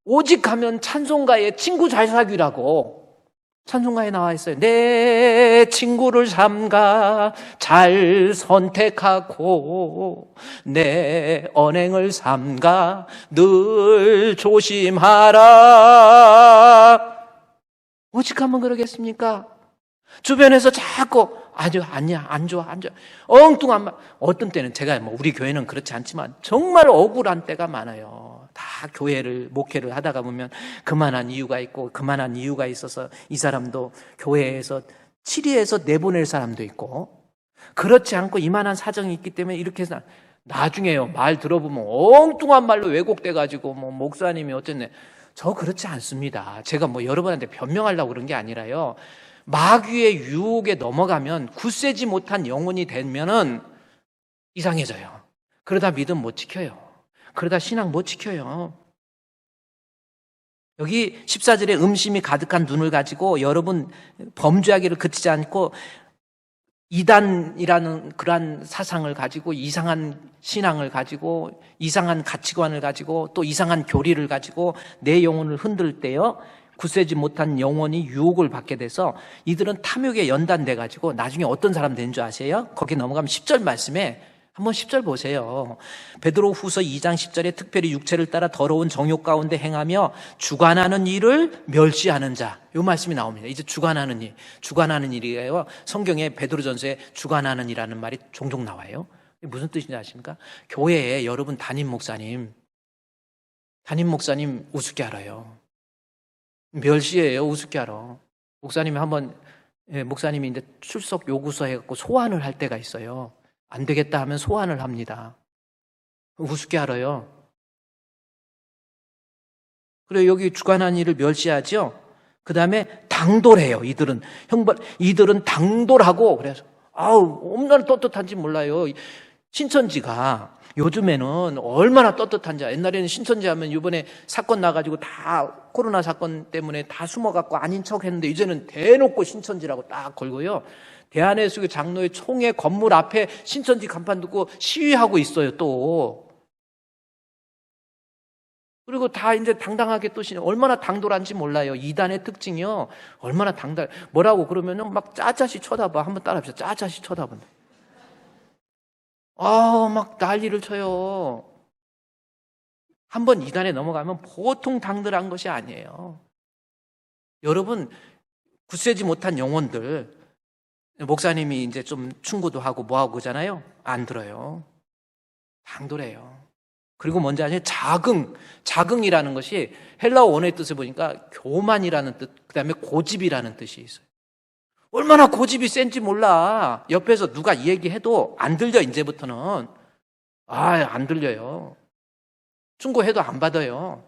오직 하면 찬송가에 친구 잘 사귀라고 찬송가에 나와 있어요. 내 친구를 삼가 잘 선택하고 내 언행을 삼가 늘 조심하라. 오직 하면 그러겠습니까? 주변에서 자꾸 아니야, 안 좋아. 엉뚱한 말. 어떤 때는 제가 우리 교회는 그렇지 않지만 정말 억울한 때가 많아요. 다 목회를 하다가 보면 그만한 이유가 있고, 그만한 이유가 있어서 이 사람도 교회에서 치리해서 내보낼 사람도 있고, 그렇지 않고 이만한 사정이 있기 때문에 이렇게 해서 나중에요, 말 들어보면 엉뚱한 말로 왜곡돼가지고 목사님이 어쨌네. 저 그렇지 않습니다. 제가 여러분한테 변명하려고 그런 게 아니라요, 마귀의 유혹에 넘어가면 굳세지 못한 영혼이 되면은 이상해져요. 그러다 믿음 못 지켜요. 그러다 신앙 못 지켜요. 여기 14절에 음심이 가득한 눈을 가지고 여러분 범죄하기를 그치지 않고 이단이라는 그러한 사상을 가지고, 이상한 신앙을 가지고, 이상한 가치관을 가지고, 또 이상한 교리를 가지고 내 영혼을 흔들 때요, 굳세지 못한 영혼이 유혹을 받게 돼서 이들은 탐욕에 연단돼 가지고 나중에 어떤 사람 되는 줄 아세요? 거기 넘어가면 10절 말씀에 한번 10절 보세요. 베드로 후서 2장 10절에 특별히 육체를 따라 더러운 정욕 가운데 행하며 주관하는 일을 멸시하는 자, 이 말씀이 나옵니다. 이제 주관하는 일이에요. 성경에 베드로전서에 주관하는 일이라는 말이 종종 나와요. 무슨 뜻인지 아십니까? 교회에 여러분 담임 목사님 우습게 알아요. 멸시해요. 우습게 알아. 목사님이 이제 출석 요구서 해갖고 소환을 할 때가 있어요. 안 되겠다 하면 소환을 합니다. 우습게 알아요. 그리고 여기 주관한 일을 멸시하죠. 그 다음에 당돌해요. 이들은 당돌하고, 그래서 얼마나 떳떳한지 몰라요. 신천지가 요즘에는 얼마나 떳떳한지. 옛날에는 신천지 하면 이번에 사건 나가지고 다 코로나 사건 때문에 다 숨어갖고 아닌 척 했는데, 이제는 대놓고 신천지라고 딱 걸고요, 대한예수교 장로회 총회 건물 앞에 신천지 간판 두고 시위하고 있어요. 또 그리고 다 이제 당당하게 또 얼마나 당돌한지 몰라요. 이단의 특징이요, 얼마나 뭐라고 그러면은 막 짜짜시 쳐다봐. 한번 따라합시다. 짜짜시 쳐다본다. 막 난리를 쳐요. 한번 이단에 넘어가면 보통 당들한 것이 아니에요. 여러분, 굳세지 못한 영혼들, 목사님이 이제 좀 충고도 하고 뭐하고 그러잖아요. 안 들어요. 당돌해요. 그리고 뭔지 아세요? 자긍이라는 것이 헬라어 원어의 뜻을 보니까 교만이라는 뜻, 그 다음에 고집이라는 뜻이 있어요. 얼마나 고집이 센지 몰라. 옆에서 누가 이 얘기해도 안 들려, 이제부터는. 안 들려요. 충고해도 안 받아요.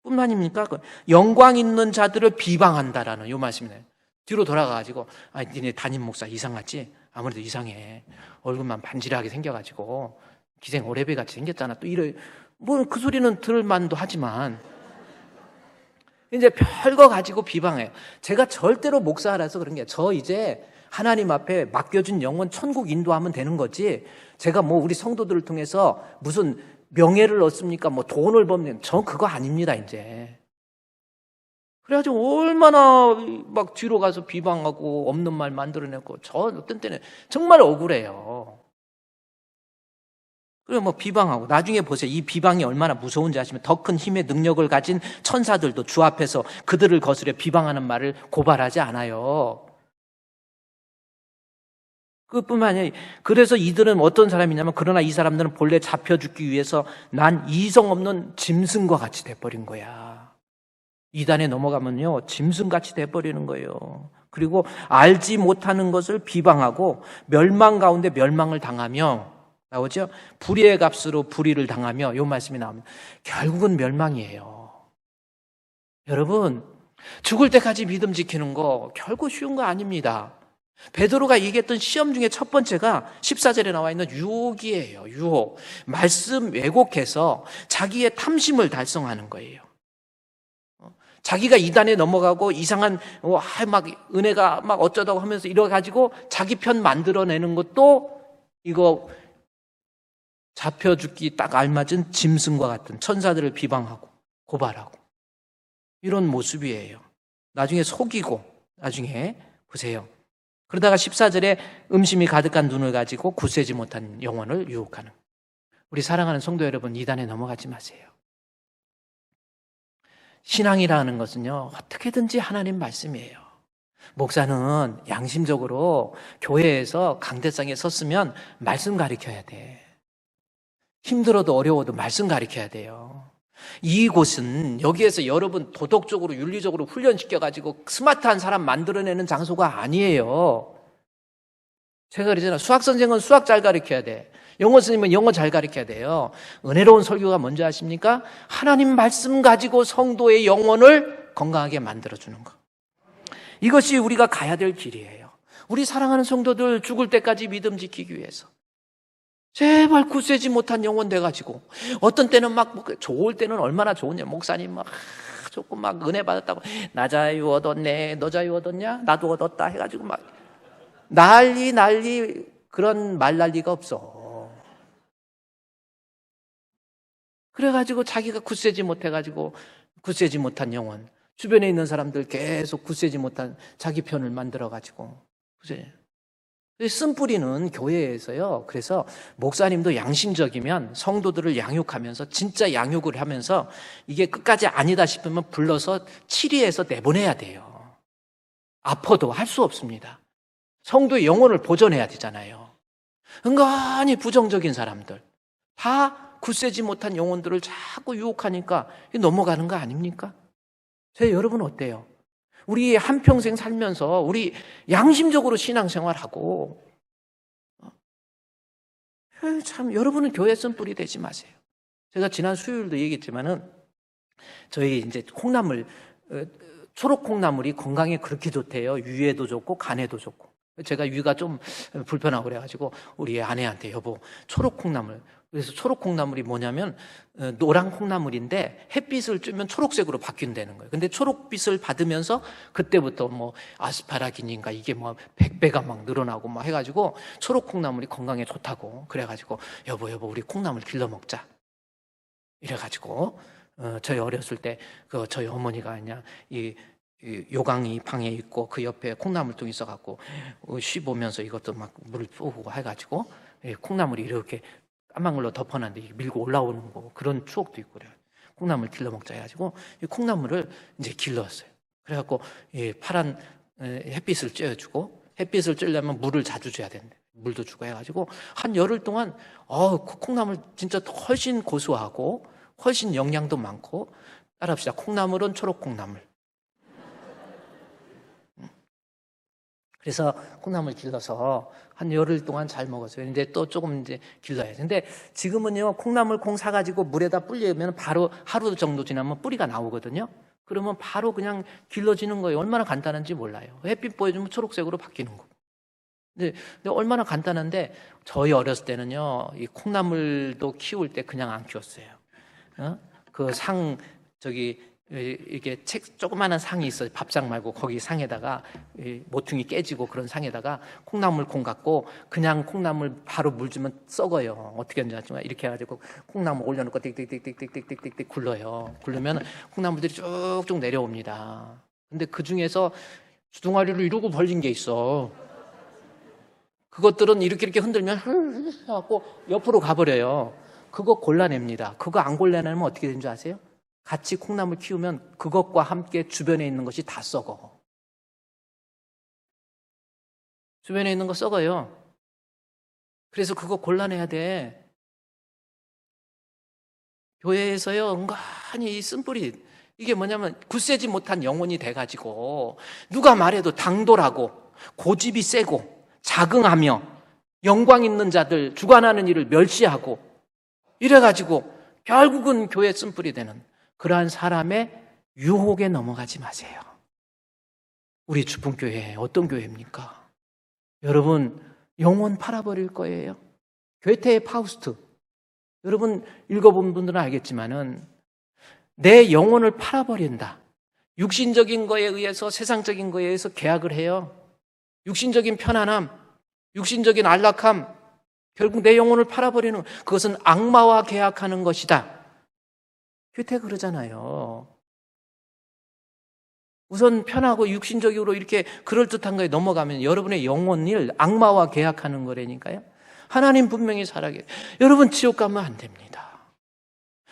뿐만입니까? 영광 있는 자들을 비방한다라는 요 말씀이네요. 뒤로 돌아가가지고, 니네 담임 목사 이상하지? 아무래도 이상해. 얼굴만 반지하게 생겨가지고, 기생 오래배 같이 생겼잖아. 또 그 소리는 들을 만도 하지만, 이제 별거 가지고 비방해요. 제가 절대로 목사라서 그런 게, 저 이제 하나님 앞에 맡겨준 영혼 천국 인도하면 되는 거지, 제가 우리 성도들을 통해서 무슨 명예를 얻습니까? 돈을 버는, 전 그거 아닙니다, 이제. 그래가지고 얼마나 막 뒤로 가서 비방하고 없는 말 만들어내고, 저 어떤 때는 정말 억울해요. 그리고 비방하고, 나중에 보세요. 이 비방이 얼마나 무서운지 아시면, 더 큰 힘의 능력을 가진 천사들도 주 앞에서 그들을 거스려 비방하는 말을 고발하지 않아요. 그뿐만 아니라, 그래서 이들은 어떤 사람이냐면, 그러나 이 사람들은 본래 잡혀 죽기 위해서 난 이성 없는 짐승과 같이 돼버린 거야. 이단에 넘어가면요, 짐승같이 돼버리는 거예요. 그리고 알지 못하는 것을 비방하고 멸망 가운데 멸망을 당하며, 나오죠? 불의의 값으로 불의를 당하며, 요 말씀이 나옵니다. 결국은 멸망이에요. 여러분, 죽을 때까지 믿음 지키는 거 결코 쉬운 거 아닙니다. 베드로가 얘기했던 시험 중에 첫 번째가 14절에 나와 있는 유혹이에요. 유혹. 말씀 왜곡해서 자기의 탐심을 달성하는 거예요. 자기가 이단에 넘어가고 이상한 막 은혜가 막 어쩌다고 하면서 이래가지고 자기 편 만들어내는 것도 이거 잡혀 죽기 딱 알맞은 짐승과 같은 천사들을 비방하고 고발하고 이런 모습이에요. 나중에 속이고, 나중에 보세요. 그러다가 14절에 음심이 가득한 눈을 가지고 굳세지 못한 영혼을 유혹하는. 우리 사랑하는 성도 여러분, 이단에 넘어가지 마세요. 신앙이라는 것은요, 어떻게든지 하나님 말씀이에요. 목사는 양심적으로 교회에서 강대상에 섰으면 말씀 가르쳐야 돼. 힘들어도 어려워도 말씀 가르쳐야 돼요. 이곳은 여기에서 여러분 도덕적으로 윤리적으로 훈련시켜가지고 스마트한 사람 만들어내는 장소가 아니에요. 제가 그러잖아요. 수학 선생은 수학 잘 가르쳐야 돼. 영어 선생님은 영어 잘 가르쳐야 돼요. 은혜로운 설교가 뭔지 아십니까? 하나님 말씀 가지고 성도의 영혼을 건강하게 만들어주는 것. 이것이 우리가 가야 될 길이에요. 우리 사랑하는 성도들 죽을 때까지 믿음 지키기 위해서 제발 굳세지 못한 영혼 돼가지고, 어떤 때는 막 좋을 때는 얼마나 좋으냐, 목사님 막 조금 막 은혜 받았다고 나 자유 얻었네, 너 자유 얻었냐, 나도 얻었다 해가지고 막 난리 그런 말 난리가 없어. 그래가지고 자기가 굳세지 못해가지고 굳세지 못한 영혼, 주변에 있는 사람들 계속 굳세지 못한 자기 편을 만들어가지고 쓴뿌리는 교회에서요. 그래서 목사님도 양심적이면 성도들을 양육하면서, 진짜 양육을 하면서 이게 끝까지 아니다 싶으면 불러서 치리해서 내보내야 돼요. 아파도 할 수 없습니다. 성도의 영혼을 보존해야 되잖아요. 은근히 부정적인 사람들, 다 굳세지 못한 영혼들을 자꾸 유혹하니까 넘어가는 거 아닙니까? 여러분 어때요? 우리 한평생 살면서 우리 양심적으로 신앙생활하고, 참 여러분은 교회 쓴뿌리 되지 마세요. 제가 지난 수요일도 얘기했지만은 저희 이제 콩나물, 초록 콩나물이 건강에 그렇게 좋대요. 위에도 좋고 간에도 좋고. 제가 위가 좀 불편하고 그래가지고 우리 아내한테, 여보, 초록 콩나물. 그래서 초록 콩나물이 뭐냐면 노란 콩나물인데 햇빛을 쬐면 초록색으로 바뀐다는 거예요. 근데 초록빛을 받으면서 그때부터 아스파라긴인가 이게 100배가 막 늘어나고 막 해가지고 초록 콩나물이 건강에 좋다고. 그래가지고 여보 우리 콩나물 길러 먹자. 이래가지고 저희 어렸을 때 저희 어머니가 그냥 이 이 요강이 방에 있고 그 옆에 콩나물통이 있어갖고 쉬 보면서 이것도 막 물을 쏘고 해가지고 콩나물이 이렇게 까망울로 덮어놨는데 밀고 올라오는 거 그런 추억도 있고 그래요. 콩나물 길러 먹자 해가지고 이 콩나물을 이제 길렀어요. 그래갖고 이 파란 햇빛을 쬐어주고 햇빛을 쬐려면 물을 자주 줘야 된대. 물도 주고 해가지고 한 열흘 동안 콩나물 진짜 훨씬 고소하고 훨씬 영양도 많고 따라합시다. 콩나물은 초록 콩나물. 그래서 콩나물 길러서 한 열흘 동안 잘 먹었어요. 근데 또 조금 이제 길러야 돼. 근데 지금은요, 콩나물 콩 사가지고 물에다 불리면 바로 하루 정도 지나면 뿌리가 나오거든요. 그러면 바로 그냥 길러지는 거예요. 얼마나 간단한지 몰라요. 햇빛 보여주면 초록색으로 바뀌는 거. 근데 얼마나 간단한데 저희 어렸을 때는요, 이 콩나물도 키울 때 그냥 안 키웠어요. 그 이게 조그마한 상이 있어요. 밥상 말고 거기 상에다가 모퉁이 깨지고 그런 상에다가 콩나물 콩 갖고 그냥 콩나물 바로 물 주면 썩어요. 어떻게 하는지 알지만 이렇게 해가지고 콩나물 올려놓고 띡띡띡띡띡띡띡 굴러요. 굴르면 콩나물들이 쭉쭉 내려옵니다. 근데 그 중에서 주둥아리로 이러고 벌린 게 있어. 그것들은 이렇게 흔들면 해갖고 옆으로 가버려요. 그거 골라냅니다. 그거 안 골라내면 어떻게 되는 줄 아세요? 같이 콩나물 키우면 그것과 함께 주변에 있는 것이 다 썩어. 주변에 있는 거 썩어요. 그래서 그거 골라내야 돼. 교회에서요, 은근히 이 쓴뿌리, 이게 뭐냐면 굳세지 못한 영혼이 돼가지고 누가 말해도 당돌하고 고집이 세고 자긍하며 영광 있는 자들, 주관하는 일을 멸시하고 이래가지고 결국은 교회 쓴뿌리 되는 그러한 사람의 유혹에 넘어가지 마세요. 우리 주풍교회 어떤 교회입니까? 여러분 영혼 팔아버릴 거예요. 괴테의 파우스트, 여러분 읽어본 분들은 알겠지만은 내 영혼을 팔아버린다. 육신적인 거에 의해서, 세상적인 거에 의해서 계약을 해요. 육신적인 편안함, 육신적인 안락함, 결국 내 영혼을 팔아버리는, 그것은 악마와 계약하는 것이다. 괴테 그러잖아요. 우선 편하고 육신적으로 이렇게 그럴듯한 거에 넘어가면 여러분의 영혼을 악마와 계약하는 거라니까요. 하나님 분명히 살아계. 여러분 지옥 가면 안 됩니다.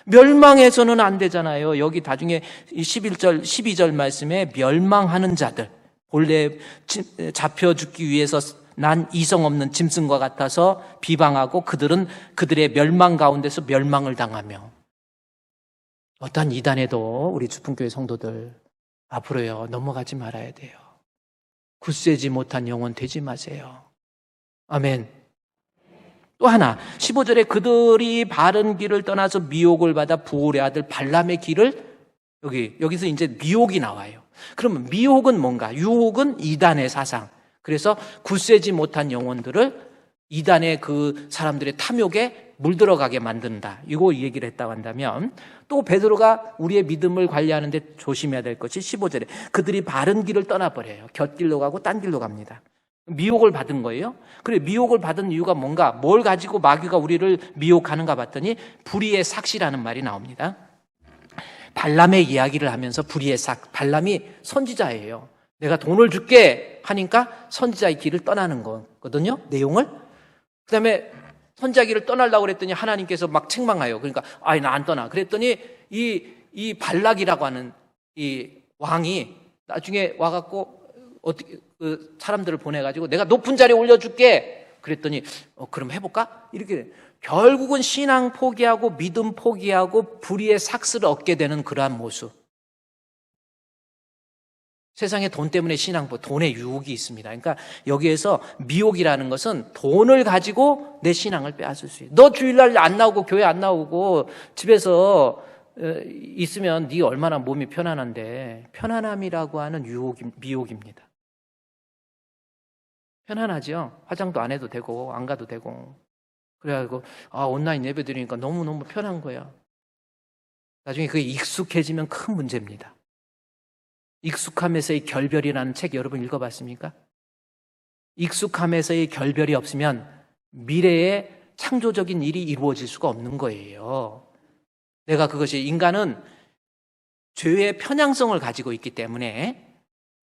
멸망해서는 안 되잖아요. 여기 나중에 11절, 12절 말씀에 멸망하는 자들, 본래 잡혀 죽기 위해서 난 이성 없는 짐승과 같아서 비방하고 그들은 그들의 멸망 가운데서 멸망을 당하며, 어떠한 이단에도 우리 주풍교회 성도들 앞으로요 넘어가지 말아야 돼요. 굳세지 못한 영혼 되지 마세요. 아멘. 또 하나 15절에 그들이 바른 길을 떠나서 미혹을 받아 부올의 아들 발람의 길을, 여기서 이제 미혹이 나와요. 그러면 미혹은 뭔가? 유혹은 이단의 사상. 그래서 굳세지 못한 영혼들을 이단의 그 사람들의 탐욕에 물들어가게 만든다. 이거 얘기를 했다고 한다면, 또 베드로가 우리의 믿음을 관리하는 데 조심해야 될 것이 15절에 그들이 바른 길을 떠나버려요. 곁길로 가고 딴 길로 갑니다. 미혹을 받은 거예요. 그래, 미혹을 받은 이유가 뭔가, 뭘 가지고 마귀가 우리를 미혹하는가 봤더니 불의의 삭시라는 말이 나옵니다. 발람의 이야기를 하면서 불의의 삭, 발람이 선지자예요. 내가 돈을 줄게 하니까 선지자의 길을 떠나는 거거든요, 내용을. 그 다음에 선지자 길을 떠나려고 그랬더니 하나님께서 막 책망해요. 그러니까 나 안 떠나. 그랬더니 이 발락이라고 하는 이 왕이 나중에 와갖고 어떻게 그 사람들을 보내가지고 내가 높은 자리에 올려줄게. 그랬더니 그럼 해볼까? 이렇게 결국은 신앙 포기하고 믿음 포기하고 불의의 삭스를 얻게 되는 그러한 모습. 세상에 돈 때문에 돈의 유혹이 있습니다. 그러니까 여기에서 미혹이라는 것은 돈을 가지고 내 신앙을 빼앗을 수 있어요. 너 주일날 안 나오고 교회 안 나오고 집에서 있으면 네가 얼마나 몸이 편안한데, 편안함이라고 하는 미혹입니다. 편안하죠. 화장도 안 해도 되고 안 가도 되고. 그래가지고 온라인 예배 드리니까 너무너무 편한 거야. 나중에 그게 익숙해지면 큰 문제입니다. 익숙함에서의 결별이라는 책 여러분 읽어봤습니까? 익숙함에서의 결별이 없으면 미래에 창조적인 일이 이루어질 수가 없는 거예요. 인간은 죄의 편향성을 가지고 있기 때문에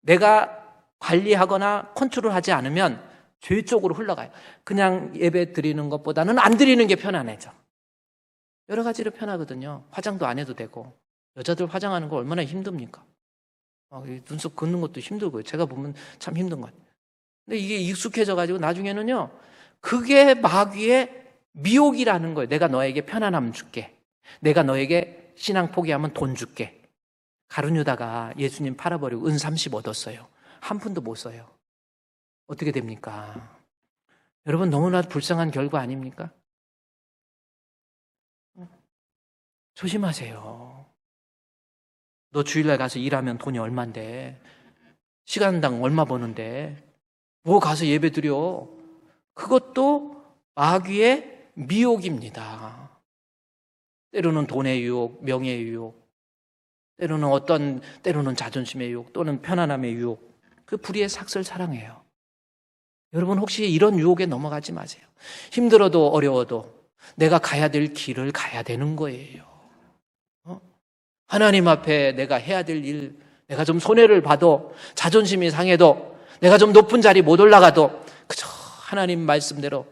내가 관리하거나 컨트롤하지 않으면 죄 쪽으로 흘러가요. 그냥 예배 드리는 것보다는 안 드리는 게 편안해져. 여러 가지로 편하거든요. 화장도 안 해도 되고. 여자들 화장하는 거 얼마나 힘듭니까? 눈썹 긋는 것도 힘들고요. 제가 보면 참 힘든 것 같아요. 근데 이게 익숙해져가지고 나중에는요, 그게 마귀의 미혹이라는 거예요. 내가 너에게 편안함 줄게. 내가 너에게 신앙 포기하면 돈 줄게. 가룟유다가 예수님 팔아버리고 은 30 얻었어요. 한 푼도 못 써요. 어떻게 됩니까? 여러분, 너무나 불쌍한 결과 아닙니까? 조심하세요. 너 주일날 가서 일하면 돈이 얼만데, 시간당 얼마 버는데, 뭐 가서 예배 드려. 그것도 마귀의 미혹입니다. 때로는 돈의 유혹, 명예의 유혹, 때로는 자존심의 유혹, 또는 편안함의 유혹. 그 불의의 삭설 사랑해요. 여러분, 혹시 이런 유혹에 넘어가지 마세요. 힘들어도 어려워도 내가 가야 될 길을 가야 되는 거예요. 하나님 앞에 내가 해야 될 일, 내가 좀 손해를 봐도, 자존심이 상해도, 내가 좀 높은 자리 못 올라가도 그저 하나님 말씀대로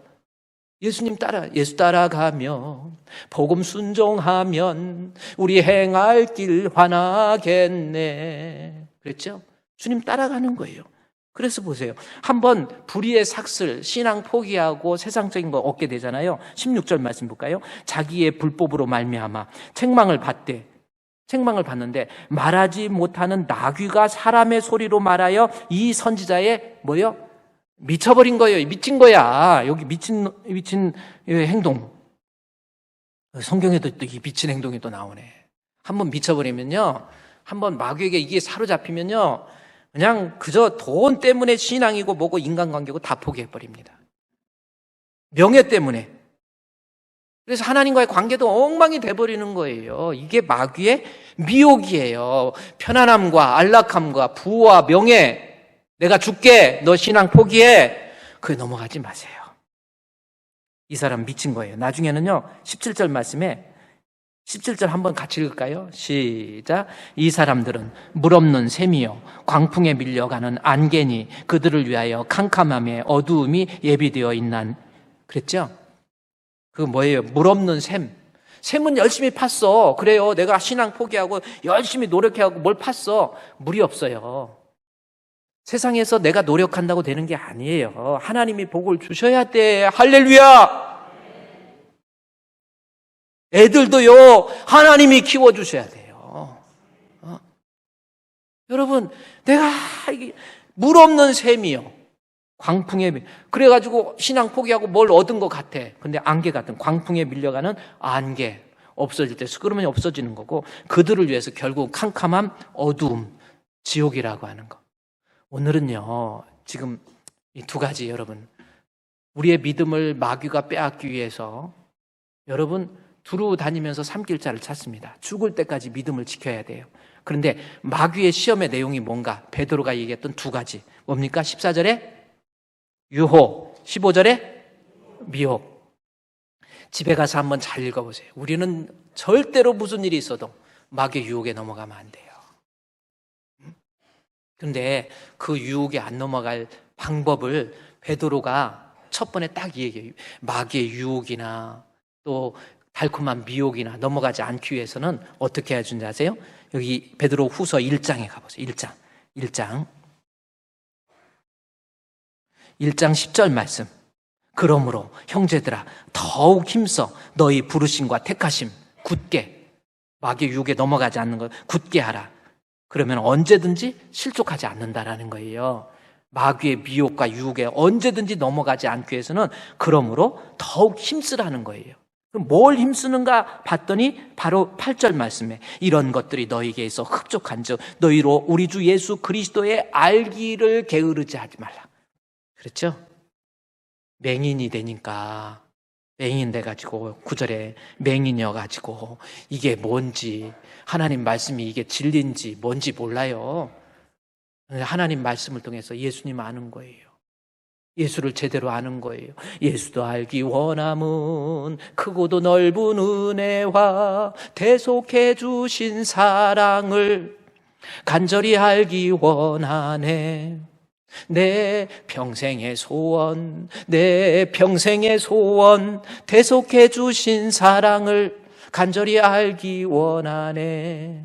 예수 따라가면, 복음 순종하면 우리 행할 길 환하겠네. 그랬죠? 주님 따라가는 거예요. 그래서 보세요. 한번 불의의 삭슬, 신앙 포기하고 세상적인 거 얻게 되잖아요. 16절 말씀 볼까요? 자기의 불법으로 말미암아 책망을 받는데 말하지 못하는 나귀가 사람의 소리로 말하여 이 선지자의 뭐요? 미쳐버린 거예요. 미친 거야. 여기 미친 행동. 성경에도 또 이 미친 행동이 또 나오네. 한번 미쳐버리면요, 한번 마귀에게 이게 사로잡히면요, 그냥 그저 돈 때문에 신앙이고 뭐고 인간관계고 다 포기해버립니다. 명예 때문에. 그래서 하나님과의 관계도 엉망이 돼버리는 거예요. 이게 마귀의 미혹이에요. 편안함과 안락함과 부와 명예, 내가 줄게, 너 신앙 포기해. 그게 넘어가지 마세요. 이 사람 미친 거예요. 나중에는요, 17절 말씀에 17절 한번 같이 읽을까요? 시작. 이 사람들은 물 없는 샘이요 광풍에 밀려가는 안개니 그들을 위하여 캄캄함에 어두움이 예비되어 있난. 그랬죠? 그 뭐예요? 물 없는 샘. 샘은 열심히 팠어. 그래요. 내가 신앙 포기하고 열심히 노력해하고 뭘 팠어. 물이 없어요. 세상에서 내가 노력한다고 되는 게 아니에요. 하나님이 복을 주셔야 돼. 할렐루야! 애들도요, 하나님이 키워주셔야 돼요. 여러분, 내가 물 없는 샘이요, 광풍에, 그래가지고 신앙 포기하고 뭘 얻은 것 같아. 근데 안개 같은, 광풍에 밀려가는 안개, 없어질 때 그러면 없어지는 거고, 그들을 위해서 결국 캄캄함, 어두움, 지옥이라고 하는 거. 오늘은요, 지금 이 두 가지, 여러분, 우리의 믿음을 마귀가 빼앗기 위해서 여러분 두루 다니면서 삼킬자를 찾습니다. 죽을 때까지 믿음을 지켜야 돼요. 그런데 마귀의 시험의 내용이 뭔가? 베드로가 얘기했던 두 가지. 뭡니까? 14절에 유혹, 15절에 미혹. 집에 가서 한번 잘 읽어보세요. 우리는 절대로 무슨 일이 있어도 마귀의 유혹에 넘어가면 안 돼요. 그런데 그 유혹에 안 넘어갈 방법을 베드로가 첫 번에 딱 얘기해요. 마귀의 유혹이나 또 달콤한 미혹이나 넘어가지 않기 위해서는 어떻게 해야 되는지 아세요? 여기 베드로 후서 1장에 가보세요. 1장 10절 말씀. 그러므로 형제들아 더욱 힘써 너희 부르심과 택하심 굳게, 마귀의 유혹에 넘어가지 않는 것 굳게 하라. 그러면 언제든지 실족하지 않는다라는 거예요. 마귀의 미혹과 유혹에 언제든지 넘어가지 않기 위해서는 그러므로 더욱 힘쓰라는 거예요. 그럼 뭘 힘쓰는가 봤더니 바로 8절 말씀에 이런 것들이 너희에게 있어 흡족한즉 너희로 우리 주 예수 그리스도의 알기를 게으르지 하지 말라. 그렇죠? 맹인이 되니까, 맹인 돼가지고 9절에 맹인이어가지고 이게 뭔지, 하나님 말씀이 이게 진리인지 뭔지 몰라요. 하나님 말씀을 통해서 예수님 아는 거예요. 예수를 제대로 아는 거예요. 예수도 알기 원함은 크고도 넓은 은혜와 대속해 주신 사랑을 간절히 알기 원하네. 내 평생의 소원, 내 평생의 소원, 대속해 주신 사랑을 간절히 알기 원하네.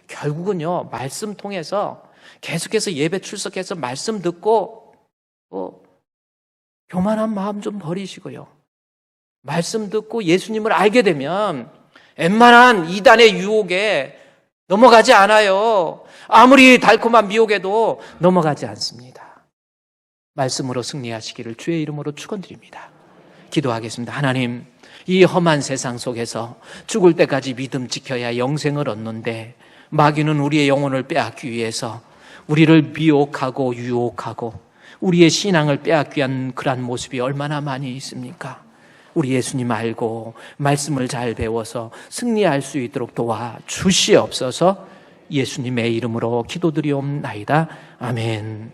결국은요, 말씀 통해서 계속해서 예배 출석해서 말씀 듣고 교만한 마음 좀 버리시고요. 말씀 듣고 예수님을 알게 되면 웬만한 이단의 유혹에 넘어가지 않아요. 아무리 달콤한 미혹에도 넘어가지 않습니다. 말씀으로 승리하시기를 주의 이름으로 축원드립니다. 기도하겠습니다. 하나님, 이 험한 세상 속에서 죽을 때까지 믿음 지켜야 영생을 얻는데 마귀는 우리의 영혼을 빼앗기 위해서 우리를 미혹하고 유혹하고 우리의 신앙을 빼앗기 위한 그러한 모습이 얼마나 많이 있습니까? 우리 예수님 알고 말씀을 잘 배워서 승리할 수 있도록 도와 주시옵소서. 예수님의 이름으로 기도드리옵나이다. 아멘.